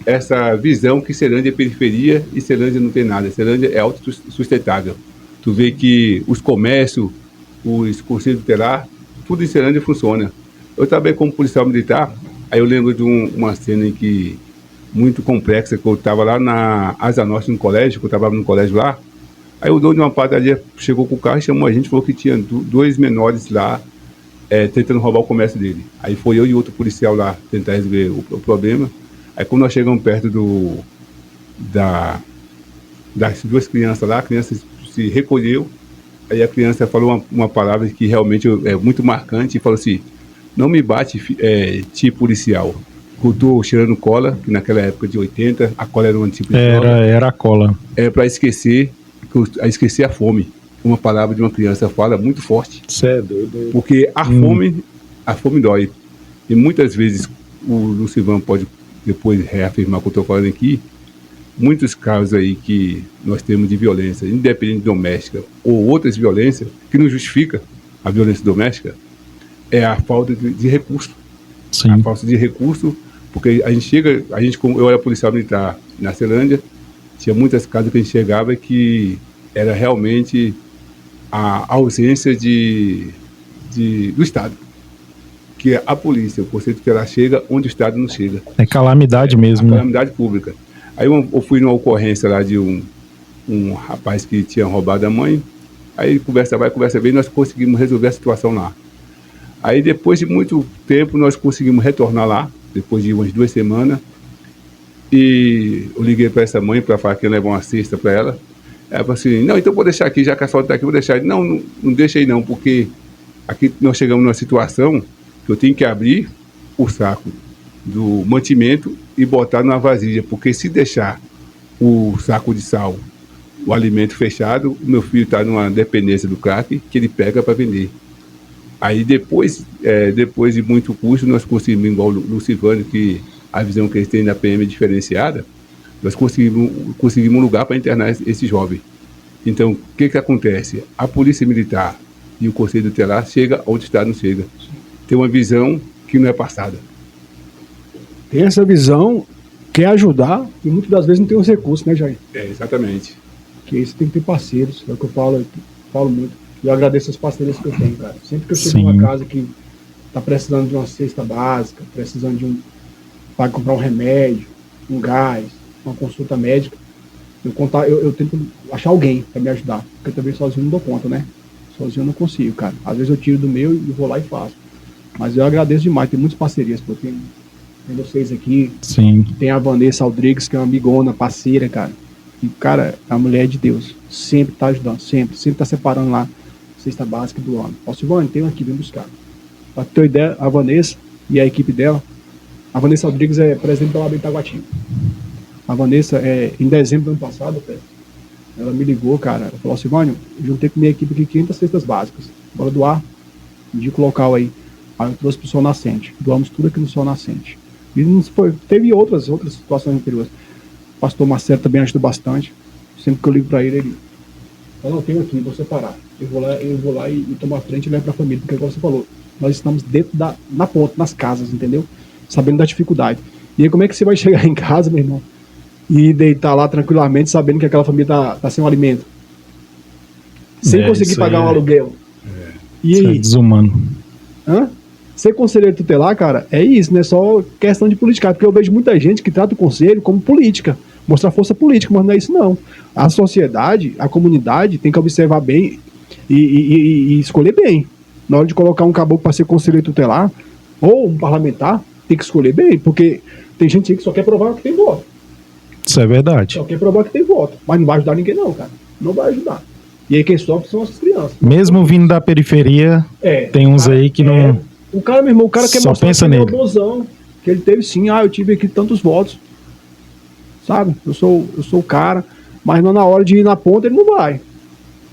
essa visão que Ceilândia é periferia e Ceilândia não tem nada. Ceilândia é autossustentável. Tu vê que os comércios, os conselhos tutelares, tudo em Ceilândia funciona. Eu trabalhei como policial militar, aí eu lembro de uma cena em que, muito complexa, que eu estava lá na Asa Norte, no colégio, que eu trabalhava no colégio lá. Aí o dono de uma padaria chegou com o carro e chamou a gente, falou que tinha dois menores lá tentando roubar o comércio dele. Aí foi eu e outro policial lá tentar resolver o problema. Aí quando nós chegamos perto das duas crianças lá, a criança se recolheu, aí a criança falou uma palavra que realmente é muito marcante, e falou assim: não me bate, tio policial. Eu estou cheirando cola, que naquela época de 80, a cola era um tipo de droga. Era a cola. Para esquecer a fome. Uma palavra de uma criança fala muito forte. Isso é doido. Porque a fome dói. E muitas vezes, o Lucivan pode depois reafirmar o que eu estou falando aqui, muitos casos aí que nós temos de violência, independente doméstica ou outras violências, que não justifica a violência doméstica, é a falta de recurso. Sim. A falta de recurso, porque como eu era policial militar na Ceilândia, tinha muitas casas que a gente chegava que era realmente a ausência do Estado. Que a polícia, o conceito que ela chega onde o Estado não chega. É calamidade mesmo, né? Calamidade pública. Aí eu fui numa ocorrência lá de um rapaz que tinha roubado a mãe, aí conversa vai, conversa vem, nós conseguimos resolver a situação lá. Aí depois de muito tempo nós conseguimos retornar lá, depois de umas 2 semanas, e eu liguei para essa mãe para falar que ia levar uma cesta para ela. Ela falou assim: não, então vou deixar aqui, já que a senhora está aqui, vou deixar. Não deixa aí não, porque aqui nós chegamos numa situação que eu tenho que abrir o saco do mantimento e botar numa vasilha, porque se deixar o saco de sal, o alimento fechado, o meu filho está numa dependência do crack que ele pega para vender. Aí depois de muito custo, nós conseguimos, igual o Lucivânio, que a visão que eles têm da PM é diferenciada, nós conseguimos um lugar para internar esse jovem. Então, o que acontece? A Polícia Militar e o Conselho Tutelar chega onde o Estado não chega. Tem uma visão que não é passada. Tem essa visão, quer ajudar, e muitas das vezes não tem os recursos, né, Jair? Exatamente. Que isso tem que ter parceiros, é o que eu falo muito. E eu agradeço as parcerias que eu tenho, cara. Sempre que eu chego numa casa que está precisando de uma cesta básica, precisando para comprar um remédio, um gás, uma consulta médica, eu tento achar alguém para me ajudar, porque também sozinho não dou conta, né? Sozinho eu não consigo, cara. Às vezes eu tiro do meu e vou lá e faço. Mas eu agradeço demais, tem muitas parcerias, pô. Tem vocês aqui. Sim. Tem a Vanessa Aldrigues, que é uma amigona, parceira, cara. E, cara, a mulher é de Deus. Sempre tá ajudando, sempre tá separando lá a cesta básica do ano. Ó, Silvane, tem um aqui, vem buscar. Pra ter uma ideia, a Vanessa e a equipe dela. A Vanessa Aldrigues é presidente da Labem Itaguatinga. A Vanessa, em dezembro do ano passado, ela me ligou, cara. Ela falou: Silvânio, juntei com minha equipe aqui 500 cestas básicas. Bora doar, indica o local aí. Aí eu trouxe pro Sol Nascente. Doamos tudo aqui no Sol Nascente. E teve outras situações anteriores. O pastor Marcelo também ajudou bastante. Sempre que eu ligo para ele Fala, não, tenho aqui, vou separar. Eu vou lá e tomo a frente e levo para a família, porque, como você falou, nós estamos dentro na ponta, nas casas, entendeu? Sabendo da dificuldade. E aí, como é que você vai chegar em casa, meu irmão, e deitar lá tranquilamente, sabendo que aquela família tá sem um alimento? Sem conseguir pagar um aluguel. E Isso é aí? desumano. Hã? Ser conselheiro tutelar, cara, é isso, não é só questão de politicagem, porque eu vejo muita gente que trata o conselho como política, mostrar força política, mas não é isso não. A sociedade, a comunidade tem que observar bem e escolher bem. Na hora de colocar um caboclo para ser conselheiro tutelar, ou um parlamentar, tem que escolher bem, porque tem gente aí que só quer provar que tem voto. Isso é verdade. Só quer provar que tem voto, mas não vai ajudar ninguém não, cara. Não vai ajudar. E aí quem sofre são as crianças. Mesmo vindo da periferia, tem uns aí que não... O cara, meu irmão, o cara quer Só mostrar pensa que ele é nele. um bonzão, que ele teve sim, eu tive aqui tantos votos, sabe? Eu sou o cara, mas na hora de ir na ponta ele não vai.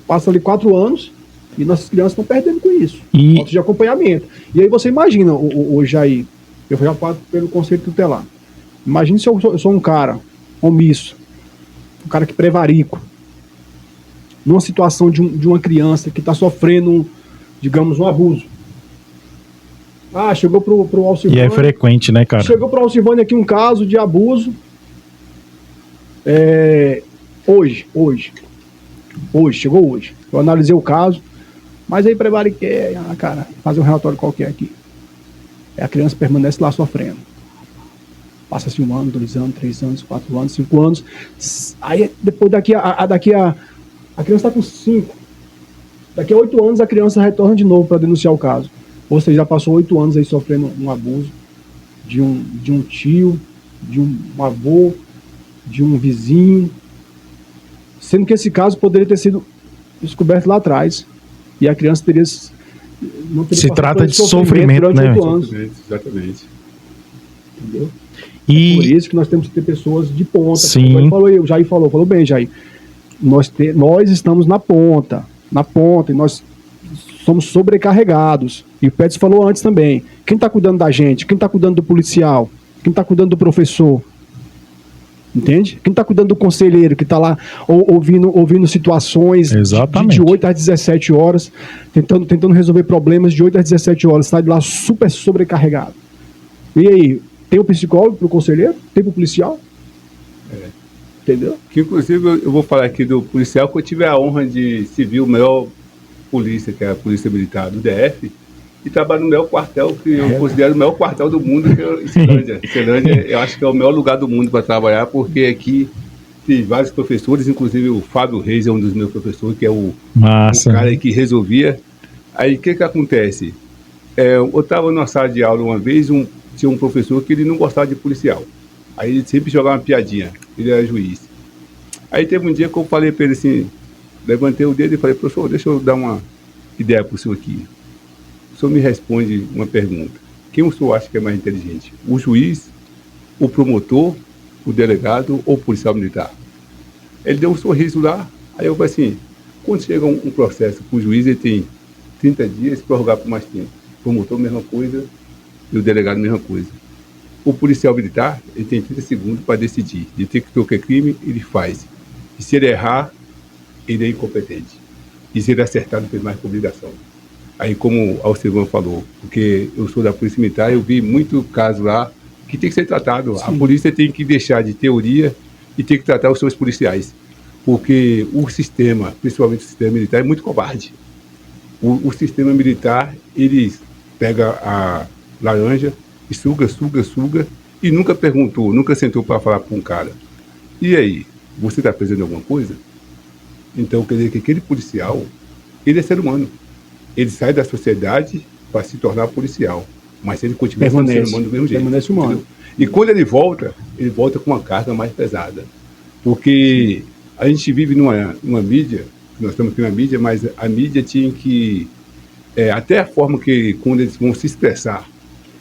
Passa ali 4 anos e nossas crianças estão perdendo com isso. E- Falta de acompanhamento. E aí você imagina, hoje aí, eu já passo pelo conselho tutelar. Imagina se eu sou um cara omisso, um cara que prevarico, numa situação de uma criança que está sofrendo, digamos, um abuso. Ah, chegou pro E Alcivone. é frequente, né, cara? Chegou pro Alcivone aqui um caso de abuso. Hoje. Chegou hoje. Eu analisei o caso, mas aí prevariquei, cara, fazer um relatório qualquer aqui. A criança permanece lá sofrendo. Passa-se 1 ano, 2 anos, 3 anos, 4 anos, 5 anos. Aí depois a criança está com 5. Daqui a 8 anos a criança retorna de novo para denunciar o caso. Ou seja, já passou 8 anos aí sofrendo um abuso de um tio, de um avô, de um vizinho. Sendo que esse caso poderia ter sido descoberto lá atrás. E a criança não teria Se passado trata por de esse sofrimento, durante né, 8 velho? anos. Exatamente. Entendeu? Por E isso que nós temos que ter pessoas de ponta. Sim. Como o Jair falou bem, Jair. Nós estamos na ponta, e nós somos sobrecarregados. E o Pérez falou antes também. Quem está cuidando da gente? Quem está cuidando do policial? Quem está cuidando do professor? Entende? Quem está cuidando do conselheiro que está lá ouvindo situações Exatamente. de 8 às 17 horas, tentando resolver problemas de 8 às 17 horas, sai de lá super sobrecarregado. E aí, tem o psicólogo para o conselheiro? Tem para o policial? Entendeu? Que inclusive eu vou falar aqui do policial que eu tive a honra de servir o maior polícia, que é a Polícia Militar do DF, e trabalho no maior quartel, que eu considero o maior quartel do mundo, que é Ceilândia. Ceilândia, eu acho que é o melhor lugar do mundo para trabalhar, porque aqui tem vários professores, inclusive o Fábio Reis é um dos meus professores, que é o massa. cara que resolvia. Aí o que acontece? Eu estava numa sala de aula uma vez, tinha um professor que ele não gostava de policial. Aí ele sempre jogava uma piadinha, ele era juiz. Aí teve um dia que eu falei para ele assim, levantei o dedo e falei, professor, deixa eu dar uma ideia para o senhor aqui. O senhor me responde uma pergunta. Quem o senhor acha que é mais inteligente? O juiz, o promotor, o delegado ou o policial militar? Ele deu um sorriso lá, aí eu falei assim, quando chega um processo para o juiz, ele tem 30 dias para prorrogar por mais tempo. O promotor, mesma coisa, e o delegado, mesma coisa. O policial militar, ele tem 30 segundos para decidir. Ele tem que qualquer crime, ele faz. E se ele errar, ele é incompetente. E se ele acertar, não tem mais obrigação. Aí, como o Alcivone falou, porque eu sou da Polícia Militar, eu vi muito caso lá que tem que ser tratado. Sim. A polícia tem que deixar de teoria e tem que tratar os seus policiais. Porque o sistema, principalmente o sistema militar, é muito covarde. O sistema militar, ele pega a laranja e suga, e nunca perguntou, nunca sentou para falar para um cara. E aí, você está fazendo alguma coisa? Então, quer dizer que aquele policial, ele é ser humano. Ele sai da sociedade para se tornar policial. Mas ele continua sendo ser humano do mesmo jeito. Permanece humano. Entendeu? E quando ele volta com uma carga mais pesada. Porque a gente vive numa mídia, nós estamos aqui na mídia, mas a mídia tinha que... até a forma que, quando eles vão se expressar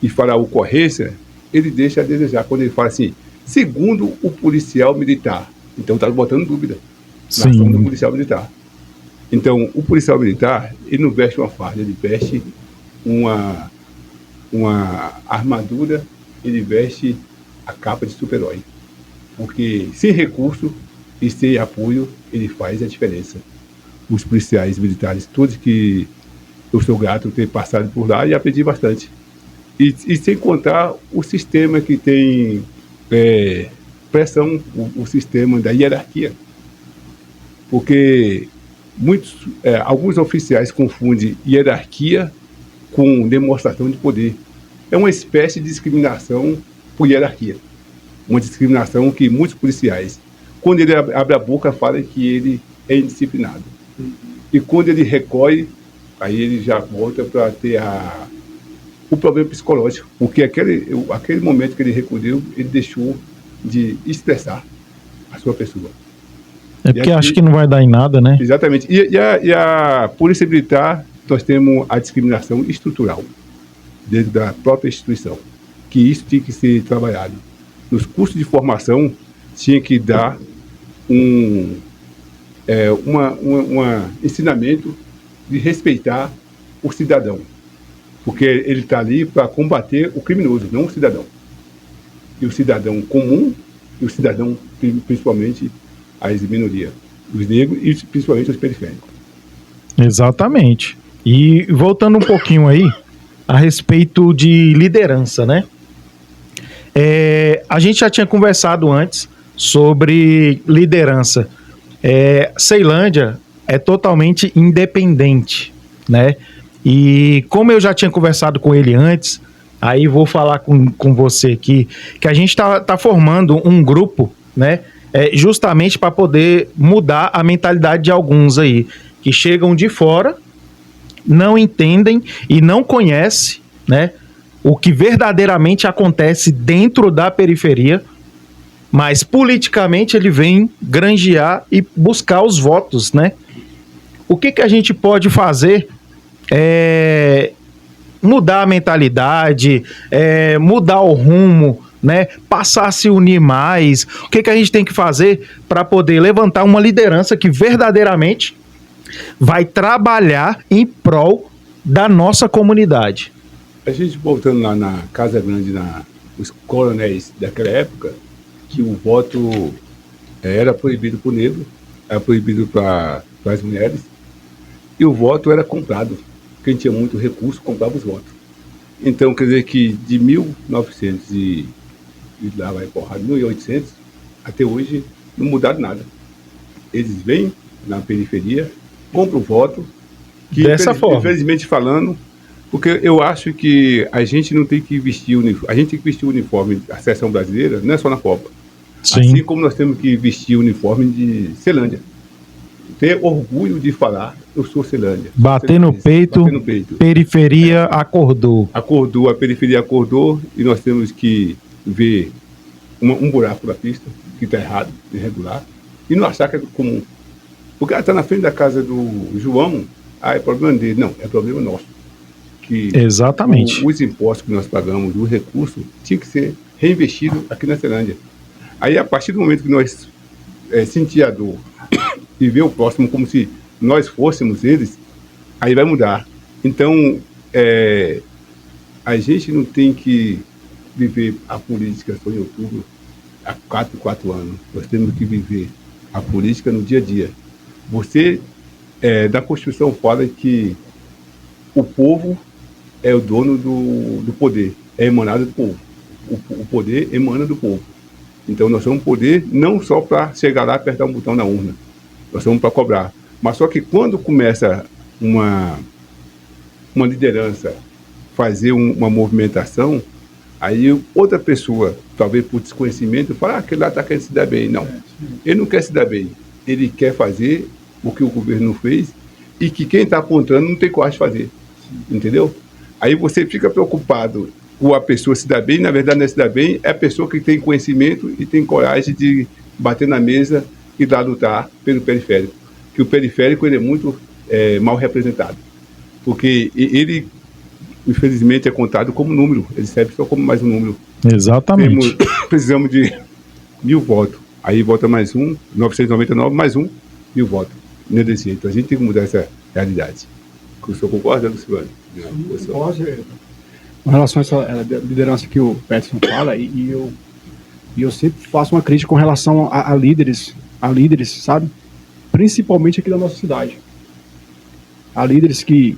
e falar ocorrência, ele deixa a desejar. Quando ele fala assim, segundo o policial militar. Então está botando dúvida na ação do policial militar. Então, o policial militar, ele não veste uma farda, ele veste uma armadura, ele veste a capa de super-herói. Porque sem recurso e sem apoio, ele faz a diferença. os policiais militares, todos que eu sou grato por ter passado por lá e aprendi bastante. E sem contar o sistema que tem pressão, o sistema da hierarquia. Porque alguns oficiais confundem hierarquia com demonstração de poder. É uma espécie de discriminação por hierarquia. Uma discriminação que muitos policiais, quando ele abre a boca, falam que ele é indisciplinado. E quando ele recolhe, aí ele já volta para ter o problema psicológico. Porque aquele momento que ele recolheu, ele deixou de estressar a sua pessoa. É porque acho que não vai dar em nada, né? Exatamente. E a Polícia Militar, nós temos a discriminação estrutural dentro da própria instituição, que isso tinha que ser trabalhado. Nos cursos de formação, tinha que dar um ensinamento de respeitar o cidadão, porque ele está ali para combater o criminoso, não o cidadão. E o cidadão comum, e o cidadão, principalmente, as minorias, os negros e principalmente os periféricos. Exatamente. E voltando um pouquinho aí, a respeito de liderança, né? A gente já tinha conversado antes sobre liderança. Ceilândia é totalmente independente, né? E como eu já tinha conversado com ele antes, aí vou falar com você aqui, que a gente tá formando um grupo, né? Justamente para poder mudar a mentalidade de alguns aí, que chegam de fora, não entendem e não conhecem, né, o que verdadeiramente acontece dentro da periferia, mas politicamente ele vem granjear e buscar os votos, né? O que a gente pode fazer mudar a mentalidade, mudar o rumo, né? Passar a se unir mais. O que a gente tem que fazer para poder levantar uma liderança que verdadeiramente vai trabalhar em prol da nossa comunidade? A gente voltando lá na Casa Grande, os coronéis daquela época, que o voto era proibido para o negro, era proibido para as mulheres, e o voto era comprado. Quem tinha muito recurso comprava os votos. Então, quer dizer que de 1900 e lá vai porrada, 1800, até hoje não mudaram nada. Eles vêm na periferia, compram o voto, que dessa forma, infelizmente falando, porque eu acho que a gente não tem que vestir a gente tem que vestir o uniforme da seleção brasileira, não é só na Copa. Sim. Assim como nós temos que vestir o uniforme de Ceilândia. Ter orgulho de falar, eu sou Ceilândia. Bater no peito, periferia acordou. Acordou, a periferia acordou, e nós temos que ver um buraco na pista, que está errado, irregular, e não achar que é comum. Porque está na frente da casa do João, é problema dele. Não, é problema nosso. Que exatamente. Os impostos que nós pagamos, o recurso, tinha que ser reinvestido aqui na Ceilândia. Aí, a partir do momento que nós sentir a dor e ver o próximo como se nós fôssemos eles, aí vai mudar. Então, a gente não tem que viver a política só em outubro há 4 anos. Nós temos que viver a política no dia a dia. Você, da Constituição, fala que o povo é o dono do poder, é emanado do povo. O poder emana do povo. Então, nós somos poder não só para chegar lá e apertar um botão na urna. Nós somos para cobrar. Mas só que quando começa uma liderança fazer uma movimentação, aí outra pessoa, talvez por desconhecimento, fala, aquele lá está querendo se dar bem. Não, ele não quer se dar bem. Ele quer fazer o que o governo não fez e que quem está apontando não tem coragem de fazer. Entendeu? Aí você fica preocupado com a pessoa se dar bem, na verdade não é se dar bem, é a pessoa que tem conhecimento e tem coragem de bater na mesa e lá lutar pelo periférico. Que o periférico ele é muito mal representado. Porque ele, infelizmente, é contado como número, ele serve só como mais um número. Exatamente. Precisamos de 1.000 votos. Aí vota mais 999 mais 1.000 votos. Não é desse jeito. A gente tem que mudar essa realidade. O senhor concorda, Luciano? Com relação a essa liderança que o Peterson fala, e eu sempre faço uma crítica com relação a líderes, sabe? Principalmente aqui da nossa cidade. Há líderes que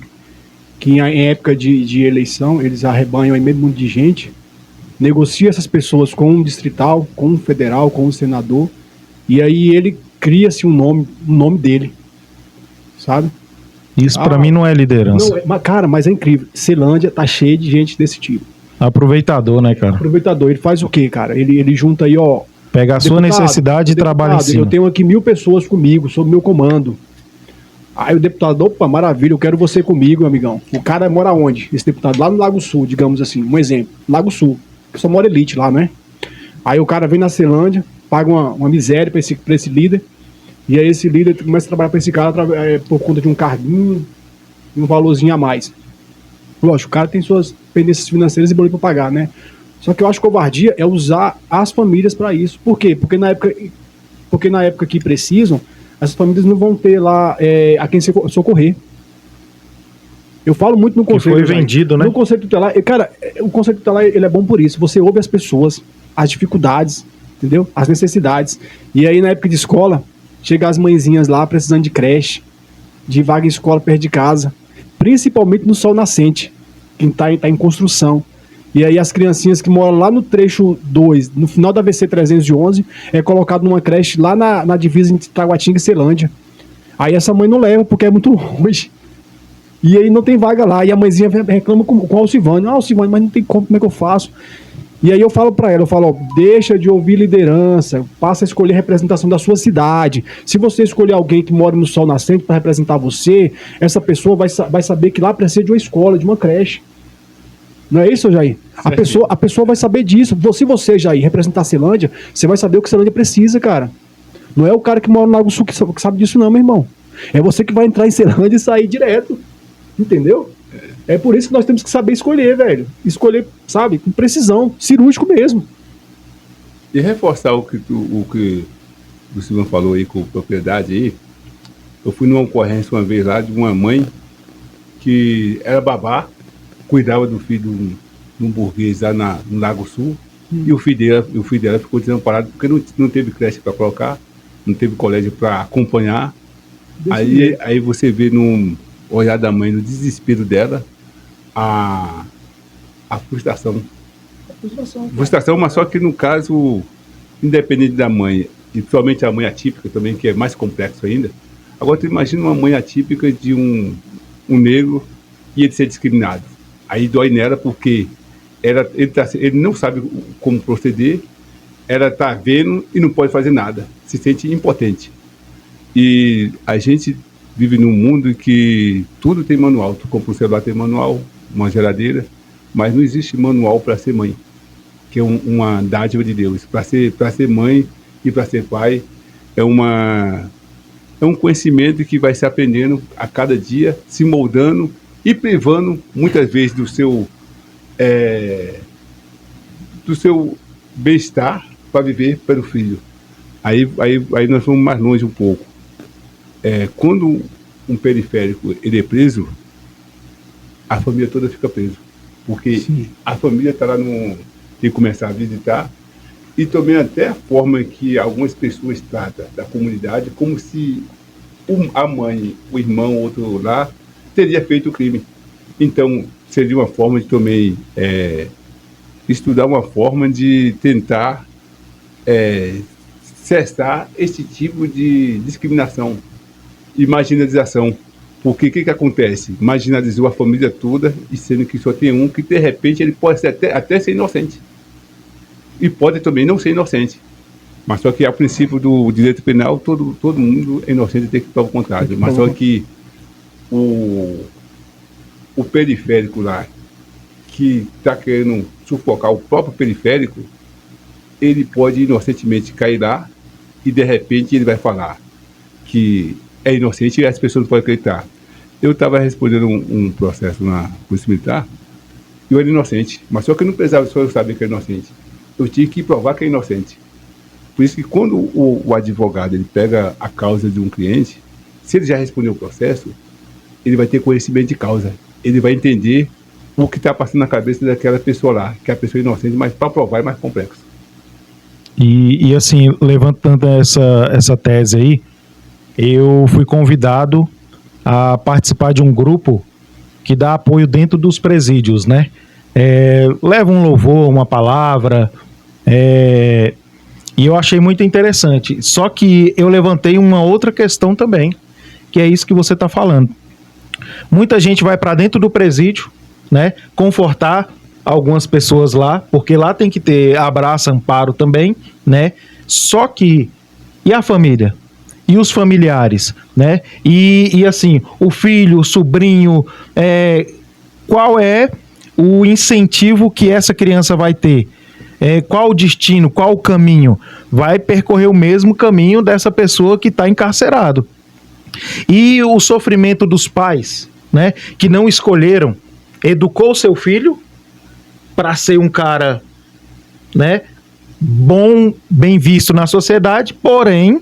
em época de eleição, eles arrebanham aí meio mundo de gente, negocia essas pessoas com um distrital, com um federal, com um senador, e aí ele cria-se um nome dele, sabe? Isso pra mim não é liderança. Não, cara, mas é incrível. Ceilândia tá cheia de gente desse tipo. Aproveitador, né, cara? Aproveitador, ele faz o quê, cara? Ele junta aí, ó... Pega a sua necessidade e trabalha em cima. Eu tenho aqui 1000 pessoas comigo, sob meu comando. Aí o deputado, opa, maravilha, eu quero você comigo, amigão. O cara mora onde? Esse deputado? Lá no Lago Sul, digamos assim, um exemplo. Lago Sul. Só mora elite lá, né? Aí o cara vem na Ceilândia, paga uma miséria pra esse líder, e aí esse líder começa a trabalhar pra esse cara por conta de um carguinho e um valorzinho a mais. Lógico, o cara tem suas pendências financeiras e boleto pra pagar, né? Só que eu acho que covardia é usar as famílias para isso. Por quê? Porque na época que precisam, as famílias não vão ter lá a quem socorrer. Eu falo muito no conceito. Que foi vendido, né? No conceito tutelar, cara, o conceito tutelar ele é bom por isso. Você ouve as pessoas, as dificuldades, entendeu? As necessidades. E aí na época de escola, chega as mãezinhas lá precisando de creche, de vaga em escola perto de casa, principalmente no sol nascente, quem tá em construção. E aí as criancinhas que moram lá no trecho 2, no final da VC 311, é colocado numa creche lá na divisa entre Taguatinga e Ceilândia. Aí essa mãe não leva porque é muito longe. E aí não tem vaga lá. E a mãezinha reclama com o Alcivânio. Alcivânio, mas não tem como é que eu faço? E aí eu falo pra ela, ó, deixa de ouvir liderança, passa a escolher a representação da sua cidade. Se você escolher alguém que mora no sol nascente para representar você, essa pessoa vai saber que lá precisa de uma escola, de uma creche. Não é isso, Jair? A pessoa vai saber disso. Se você, Jair, representar a Ceilândia, você vai saber o que a Ceilândia precisa, cara. Não é o cara que mora no Lago Sul que sabe disso não, meu irmão. É você que vai entrar em Ceilândia e sair direto. Entendeu? É por isso que nós temos que saber escolher, velho. Escolher, sabe, com precisão, cirúrgico mesmo. E reforçar o que o Silvano falou aí com propriedade aí. Eu fui numa ocorrência uma vez lá de uma mãe que era babá, cuidava do filho de um burguês lá no Lago Sul, e o filho dela ficou desamparado porque não teve creche para colocar, não teve colégio para acompanhar. Aí você vê no olhar da mãe, no desespero dela, a frustração. Frustração, mas só que no caso, independente da mãe, e principalmente a mãe atípica também, que é mais complexo ainda. Agora tu imagina uma mãe atípica de um negro e ele ser discriminado. Aí dói nela porque ele não sabe como proceder, ela está vendo e não pode fazer nada, se sente impotente. E a gente vive num mundo em que tudo tem manual. Tu compra um celular, tem manual, uma geladeira, mas não existe manual para ser mãe, que é uma dádiva de Deus. Para ser mãe e para ser pai é um conhecimento que vai se aprendendo a cada dia, se moldando e privando muitas vezes do seu bem-estar para viver pelo filho. Aí nós vamos mais longe um pouco. Quando um periférico ele é preso, a família toda fica presa, porque sim, a família está lá tem que começar a visitar, e também até a forma que algumas pessoas tratam da comunidade como se a mãe, o irmão, outro lá, teria feito o crime. Então, seria uma forma de também estudar uma forma de tentar cessar esse tipo de discriminação e marginalização. Porque o que acontece? Marginalizou a família toda, e sendo que só tem um que, de repente, ele pode ser até ser inocente. E pode também não ser inocente. Mas só que, a princípio do direito penal, todo mundo é inocente, tem que provar o contrário. Mas só que o periférico lá, que está querendo sufocar o próprio periférico, ele pode inocentemente cair lá e, de repente, ele vai falar que é inocente e as pessoas não podem acreditar. Eu estava respondendo um processo na Polícia Militar e eu era inocente, mas só que eu não precisava só eu saber que é inocente. Eu tinha que provar que é inocente. Por isso que quando o advogado ele pega a causa de um cliente, se ele já respondeu o processo, ele vai ter conhecimento de causa. Ele vai entender o que está passando na cabeça daquela pessoa lá, que é a pessoa inocente, mas para provar é mais complexo. E assim, levantando essa tese aí, eu fui convidado a participar de um grupo que dá apoio dentro dos presídios, né? Leva um louvor, uma palavra, e eu achei muito interessante. Só que eu levantei uma outra questão também, que é isso que você está falando. Muita gente vai para dentro do presídio, né? Confortar algumas pessoas lá, porque lá tem que ter abraço, amparo também, né? Só que, e a família? E os familiares, né? E assim, o filho, o sobrinho, qual é o incentivo que essa criança vai ter? Qual o destino, qual o caminho? Vai percorrer o mesmo caminho dessa pessoa que está encarcerado. E o sofrimento dos pais, né? Que não escolheram, educou seu filho para ser um cara, né? Bom, bem visto na sociedade, porém,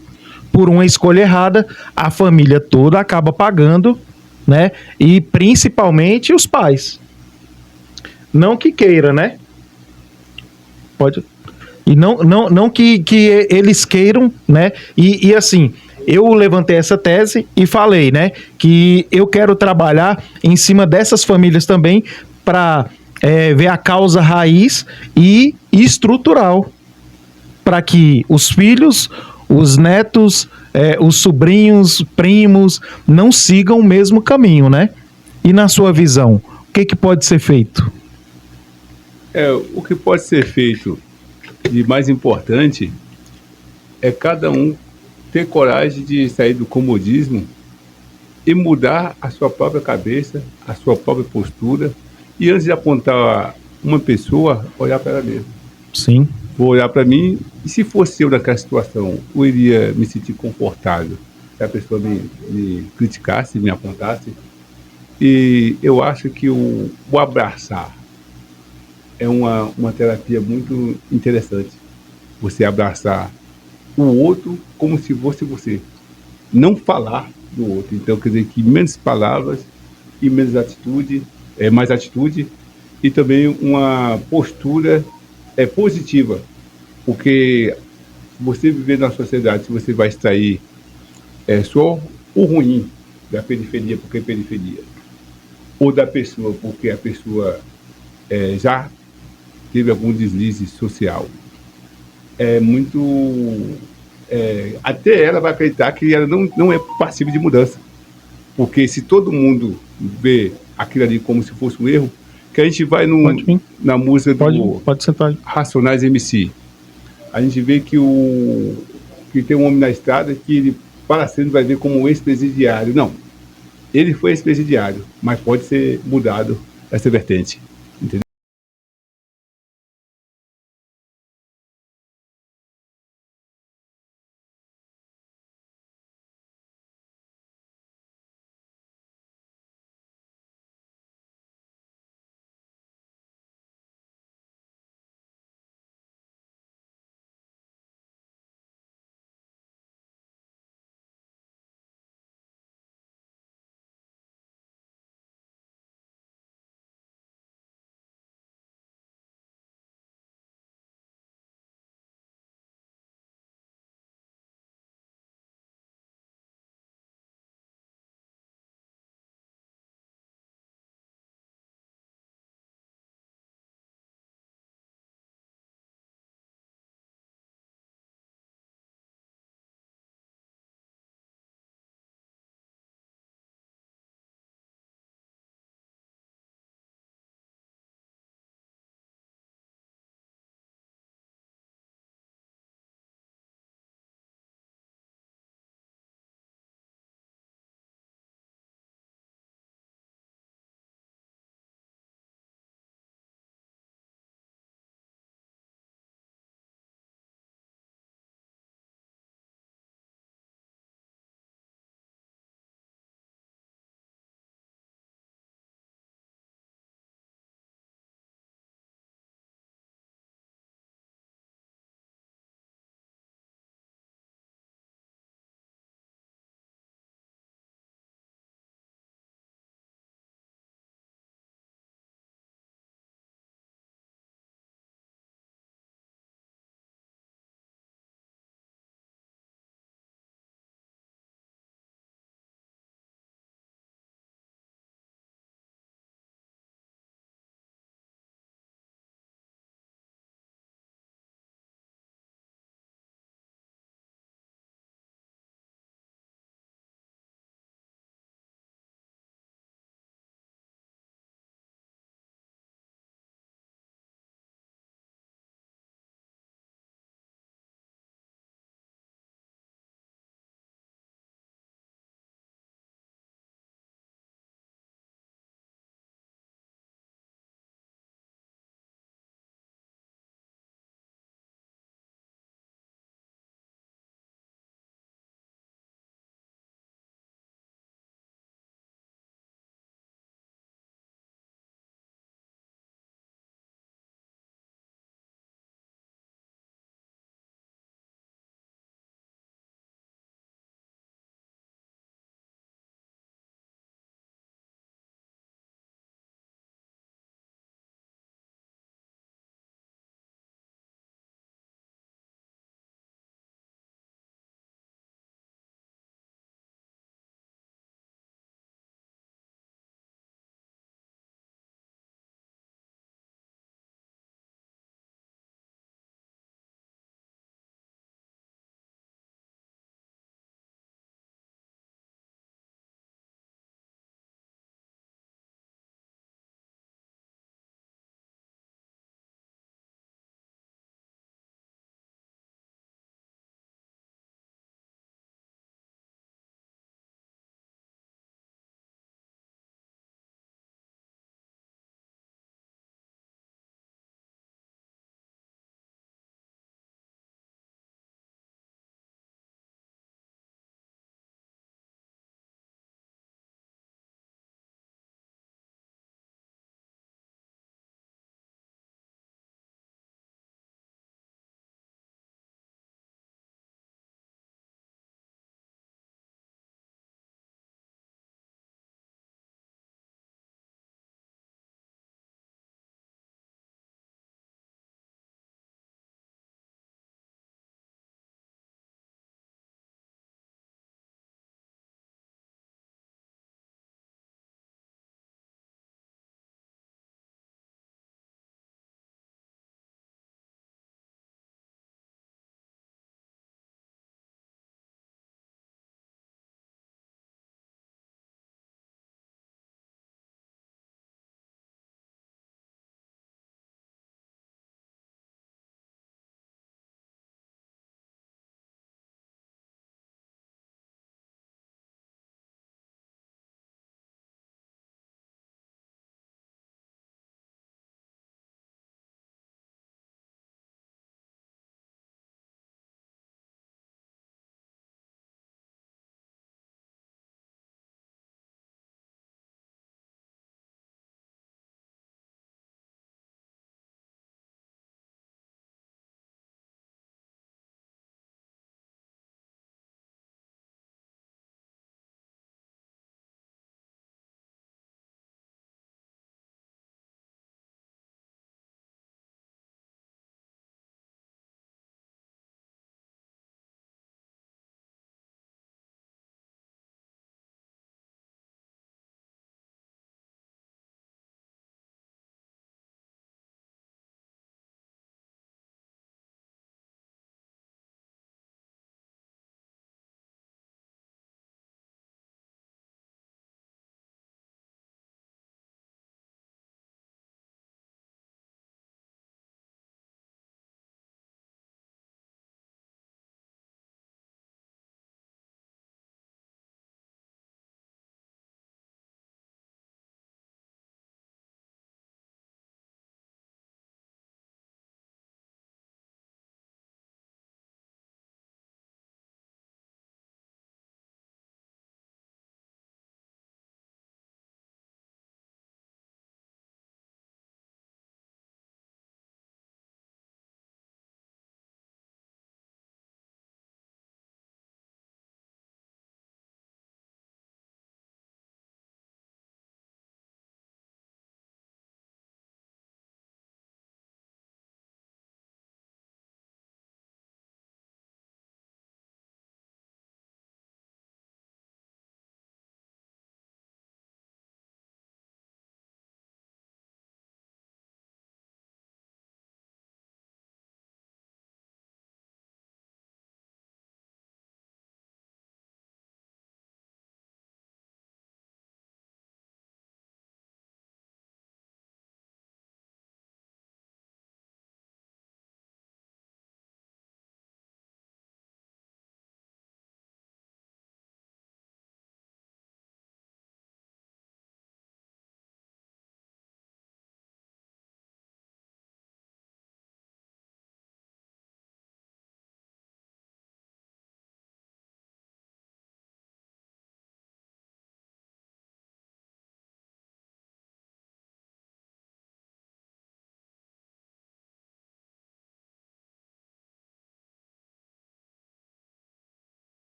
por uma escolha errada, a família toda acaba pagando, né? E principalmente os pais. Não que queira, né? Pode. E não que eles queiram, né? E assim, eu levantei essa tese e falei, né? Que eu quero trabalhar em cima dessas famílias também para ver a causa raiz e estrutural, para que os filhos, os netos, os sobrinhos, primos, não sigam o mesmo caminho, né? E na sua visão, o que pode ser feito? O que pode ser feito de mais importante é cada um ter coragem de sair do comodismo e mudar a sua própria cabeça, a sua própria postura, e antes de apontar uma pessoa, olhar para ela mesma. Sim. Vou olhar para mim, e se fosse eu naquela situação, eu iria me sentir confortável se a pessoa me criticasse, me apontasse. E eu acho que o abraçar é uma terapia muito interessante. Você abraçar o outro como se fosse você. Não falar do outro. Então, quer dizer que menos palavras e menos atitude, mais atitude, e também uma postura positiva. Porque você viver na sociedade, se você vai extrair só o ruim da periferia, porque é periferia, ou da pessoa, porque a pessoa já teve algum deslize social, até ela vai acreditar que ela não é passível de mudança. Porque se todo mundo vê aquilo ali como se fosse um erro, que a gente vai na música do pode sentar. Racionais MC, a gente vê que tem um homem na estrada que ele para sempre vai ver como um ex-presidiário. Não, ele foi ex-presidiário, mas pode ser mudado essa vertente.